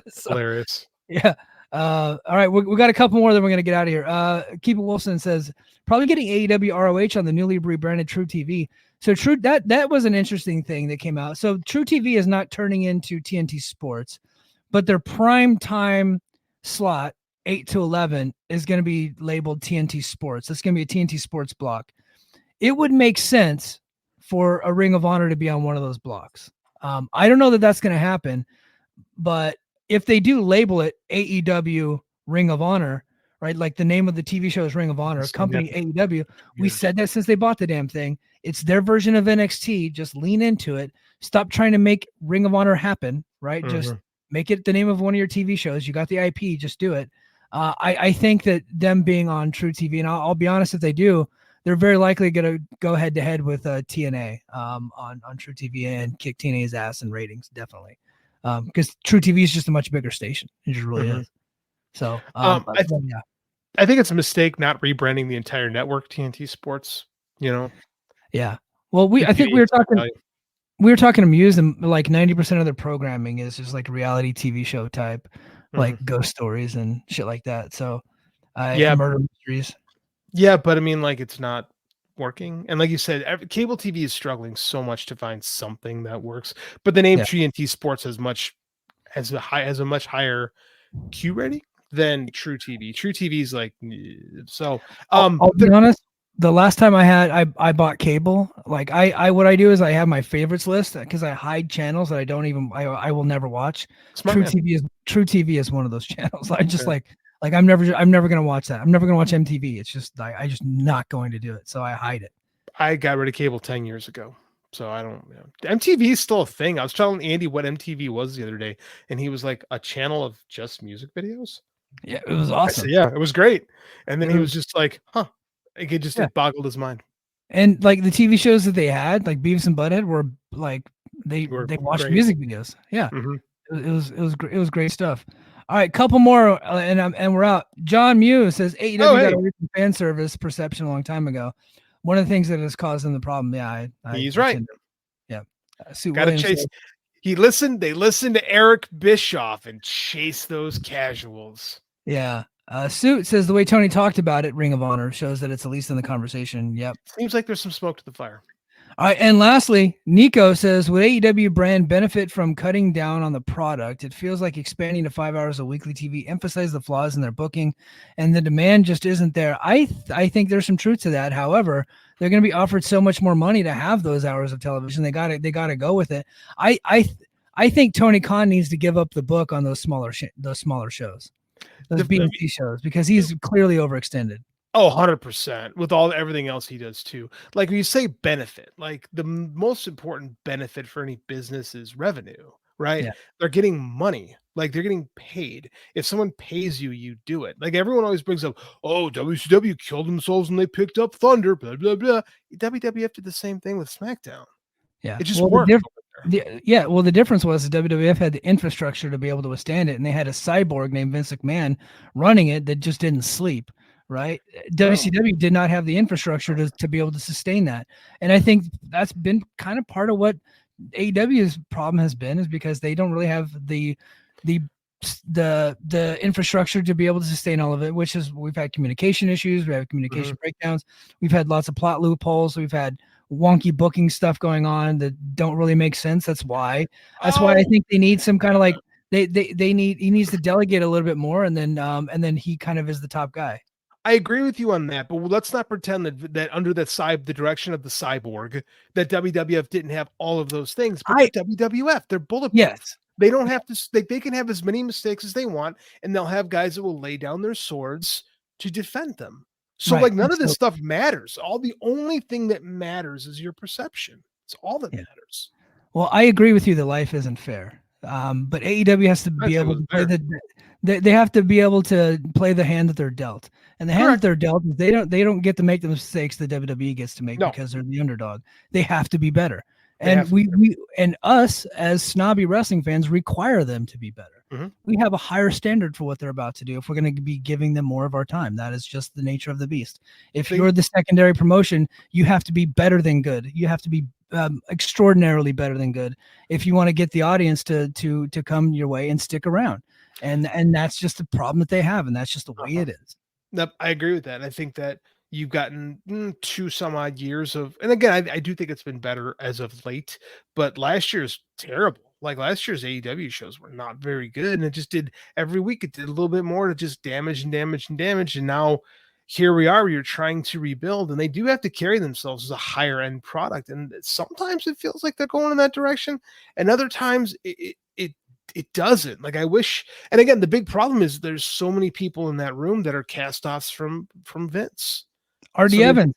So, hilarious. Yeah. All right, we got a couple more, then we're gonna get out of here. Keep It Wilson says, probably getting AEW ROH on the newly rebranded True TV. So True, that was an interesting thing that came out. So True TV is not turning into TNT Sports, but their prime time slot, 8 to 11, is going to be labeled TNT Sports. It's going to be a TNT Sports block. It would make sense for a Ring of Honor to be on one of those blocks. I don't know that that's going to happen, but if they do label it AEW Ring of Honor, right? Like, the name of the TV show is Ring of Honor, company AEW. We said that since they bought the damn thing. It's their version of NXT. Just lean into it. Stop trying to make Ring of Honor happen, right? Mm-hmm. Just make it the name of one of your TV shows. You got the IP, just do it. I think that them being on True TV, and I'll be honest, if they do, they're very likely going to go head to head with TNA on True TV and kick TNA's ass in ratings, definitely. Because True TV is just a much bigger station. It just really is. So I think it's a mistake not rebranding the entire network TNT Sports. Yeah. Well, I think we were talking to Muse, and like 90% of their programming is just like reality TV show type, like ghost stories and shit like that. So, murder mysteries. Yeah, but I mean, like, it's not working, and like you said, cable TV is struggling so much to find something that works. But the name TNT Sports has a much higher Q rating than True TV. True TV is like, so. I'll be honest. The last time I bought cable, like what I do is I have my favorites list, because I hide channels that I will never watch. True TV is one of those channels. I just like I'm never gonna watch that. I'm never gonna watch MTV. It's just I just not going to do it. So I hide it. I got rid of cable 10 years ago. So I don't know. MTV is still a thing. I was telling Andy what MTV was the other day, and he was like, a channel of just music videos. Yeah, it was awesome. Yeah, it was great. And then he Mhm. was just like, huh. Like, it boggled his mind. And like the TV shows that they had, like Beavis and Butthead, were like they Were watched great. music videos. Yeah, Mhm. it was great stuff. All right, couple more, and we're out. John Mew says AEW got away from fan service perception a long time ago. One of the things that has caused them the problem. Yeah, He's right. Yeah, Sue Gotta Williams chase. says, They listened to Eric Bischoff and chase those casuals. yeah. Suit says the way Tony talked about it, Ring of Honor, shows that it's at least in the conversation. Yep. Seems like there's some smoke to the fire. All right, and lastly, Nico says, would AEW brand benefit from cutting down on the product? It feels like expanding to 5 hours of weekly TV emphasize the flaws in their booking, and the demand just isn't there. I think there's some truth to that. However, they're going to be offered so much more money to have those hours of television. They got to go with it. I think Tony Khan needs to give up the book on those smaller shows, those BNC shows, because he's clearly overextended. Oh, 100% with everything else he does too. Like when you say benefit, like the most important benefit for any business is revenue, right? Yeah. They're getting money, like they're getting paid. If someone pays you, you do it. Like everyone always brings up, oh, WCW killed themselves when they picked up Thunder, blah, blah, blah. WWF did the same thing with SmackDown. Yeah. It just worked. The difference was the WWF had the infrastructure to be able to withstand it, and they had a cyborg named Vince McMahon running it that just didn't sleep. Right. WCW did not have the infrastructure to be able to sustain that. And I think that's been kind of part of what AEW's problem has been, is because they don't really have the infrastructure to be able to sustain all of it, which is, we've had communication issues. We have communication breakdowns. We've had lots of plot loopholes. We've had wonky booking stuff going on that don't really make sense. That's why I think they need some kind of like, he needs to delegate a little bit more. And then he kind of is the top guy. I agree with you on that, but let's not pretend that under the direction of the cyborg, that WWF didn't have all of those things. But WWF, they're bulletproof. Yes. They don't have to. They can have as many mistakes as they want, and they'll have guys that will lay down their swords to defend them. So, like, none of this stuff matters. The only thing that matters is your perception. It's all that matters. Well, I agree with you that life isn't fair. But AEW has to be able to play they have to be able to play the hand that they're dealt. And the hand that they're dealt, they don't get to make the mistakes that WWE gets to make because they're the underdog. They have to be better. And we and us as snobby wrestling fans require them to be better. Mm-hmm. We have a higher standard for what they're about to do if we're going to be giving them more of our time. That is just the nature of the beast. If you're the secondary promotion, you have to be better than good. You have to be extraordinarily better than good if you want to get the audience to come your way and stick around. And that's just the problem that they have, and that's just the way it is. Nope, I agree with that. I think that you've gotten 2 some odd years of, and again, I do think it's been better as of late, but last year's terrible. Like last year's AEW shows were not very good, and it just did every week. It did a little bit more to just damage. And now here we are, you're trying to rebuild, and they do have to carry themselves as a higher end product. And sometimes it feels like they're going in that direction, and other times it doesn't. Like I wish, and again, the big problem is there's so many people in that room that are cast-offs from Vince. RD Evans.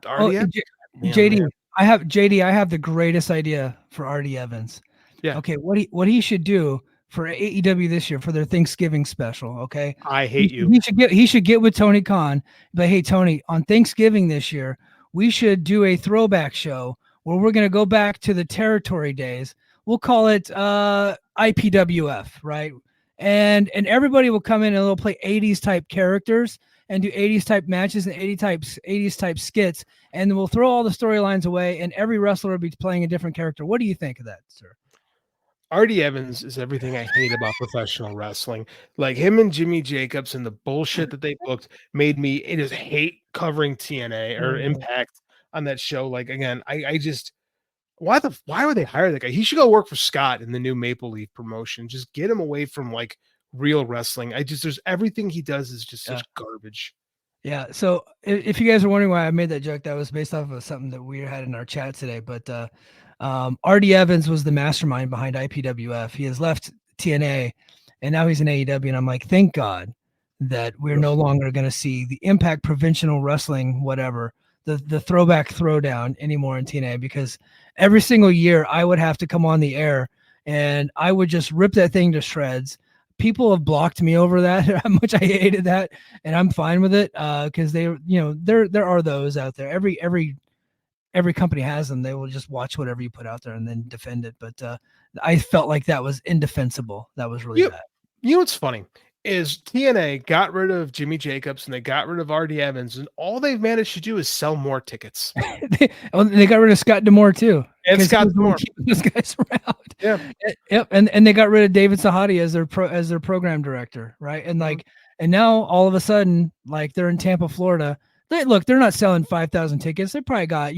JD. Man. I have the greatest idea for RD Evans. Yeah. Okay. What he should do for AEW this year for their Thanksgiving special. Okay. I hate you. He should get with Tony Khan. But hey, Tony, on Thanksgiving this year, we should do a throwback show where we're going to go back to the territory days. We'll call it IPWF, right? And everybody will come in and they'll play 80s type characters and do 80s type matches and 80s type skits, and then we'll throw all the storylines away and every wrestler will be playing a different character. What do you think of that, sir? RD Evans is everything I hate about professional wrestling. Like him and Jimmy Jacobs and the bullshit that they booked made me just hate covering TNA or Impact on that show. Like again, I just why would they hire that guy? He should go work for Scott in the new Maple Leaf promotion. Just get him away from like real wrestling. There's everything he does is just such garbage. Yeah. So if you guys are wondering why I made that joke, that was based off of something that we had in our chat today. But RD Evans was the mastermind behind IPWF. He has left TNA and now he's in AEW. And I'm like, thank God that we're no longer going to see the Impact Provincial Wrestling, whatever, the throwback throwdown anymore in TNA, because every single year I would have to come on the air and I would just rip that thing to shreds, people have blocked me over that, how much I hated that, and I'm fine with it. Cause they, there are those out there. Every company has them. They will just watch whatever you put out there and then defend it. But I felt like that was indefensible. That was really bad. You know what's funny is TNA got rid of Jimmy Jacobs and they got rid of RD Evans, and all they've managed to do is sell more tickets. They got rid of Scott D'Amore too. And Scott D'Amore, those guys around. Yeah. Yep. And they got rid of David Sahadi as their program director, right? And and now all of a sudden, like they're in Tampa, Florida. They're not selling 5,000 tickets. They probably got,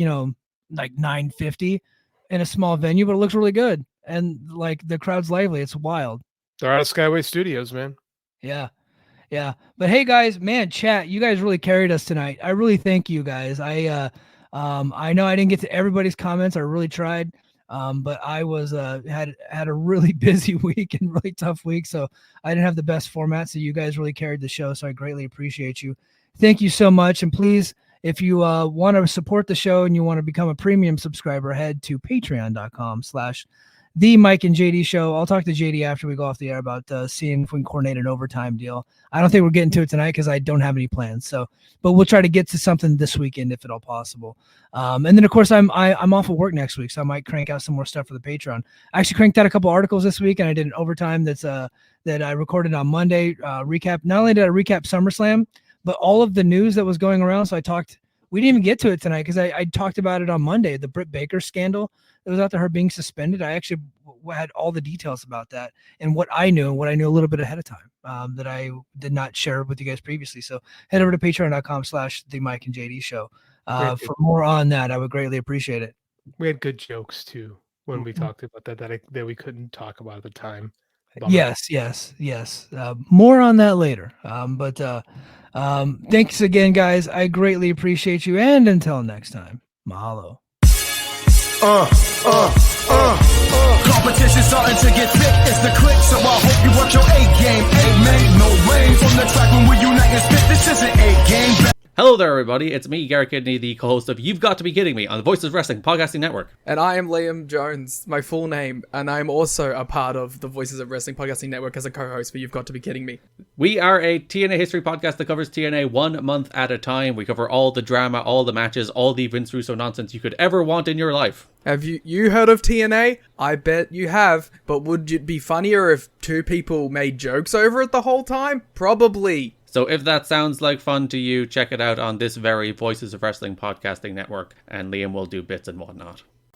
like 950 in a small venue, but it looks really good. And like the crowd's lively. It's wild. They're out of Skyway Studios, man. Yeah. Yeah. But hey guys, man, chat, you guys really carried us tonight. I really thank you guys. I know I didn't get to everybody's comments. I really tried. But I was, had a really busy week and really tough week. So I didn't have the best format. So you guys really carried the show. So I greatly appreciate you. Thank you so much. And please, if you want to support the show and you want to become a premium subscriber, head to patreon.com/The Mike and JD Show. I'll talk to JD after we go off the air about seeing if we can coordinate an overtime deal. I don't think we're getting to it tonight because I don't have any plans. But we'll try to get to something this weekend if at all possible. And then of course I'm off of work next week, so I might crank out some more stuff for the Patreon. I actually cranked out a couple articles this week, and I did an overtime that I recorded on Monday. Recap. Not only did I recap SummerSlam, but all of the news that was going around. So we didn't even get to it tonight because I talked about it on Monday, the Britt Baker scandal that was out there, her being suspended. I actually had all the details about that and what I knew a little bit ahead of time that I did not share with you guys previously. So head over to patreon.com/The Mike and JD Show for more on that. I would greatly appreciate it. We had good jokes too when we talked about that we couldn't talk about at the time. Bummer. Yes. More on that later. Thanks again, guys. I greatly appreciate you. And until next time, mahalo. Competition starting to get thick. It's the click, so I hope you watch your A game. Amen. No rain from the track when we unite and spit. This is an A game. Hello there, everybody. It's me, Garrett Kidney, the co-host of You've Got to Be Kidding Me on the Voices of Wrestling Podcasting Network. And I am Liam Jones, my full name, and I'm also a part of the Voices of Wrestling Podcasting Network as a co-host for You've Got to Be Kidding Me. We are a TNA history podcast that covers TNA 1 month at a time. We cover all the drama, all the matches, all the Vince Russo nonsense you could ever want in your life. Have you heard of TNA? I bet you have, but would it be funnier if two people made jokes over it the whole time? Probably. So if that sounds like fun to you, check it out on this very Voices of Wrestling Podcasting Network, and Liam will do bits and whatnot.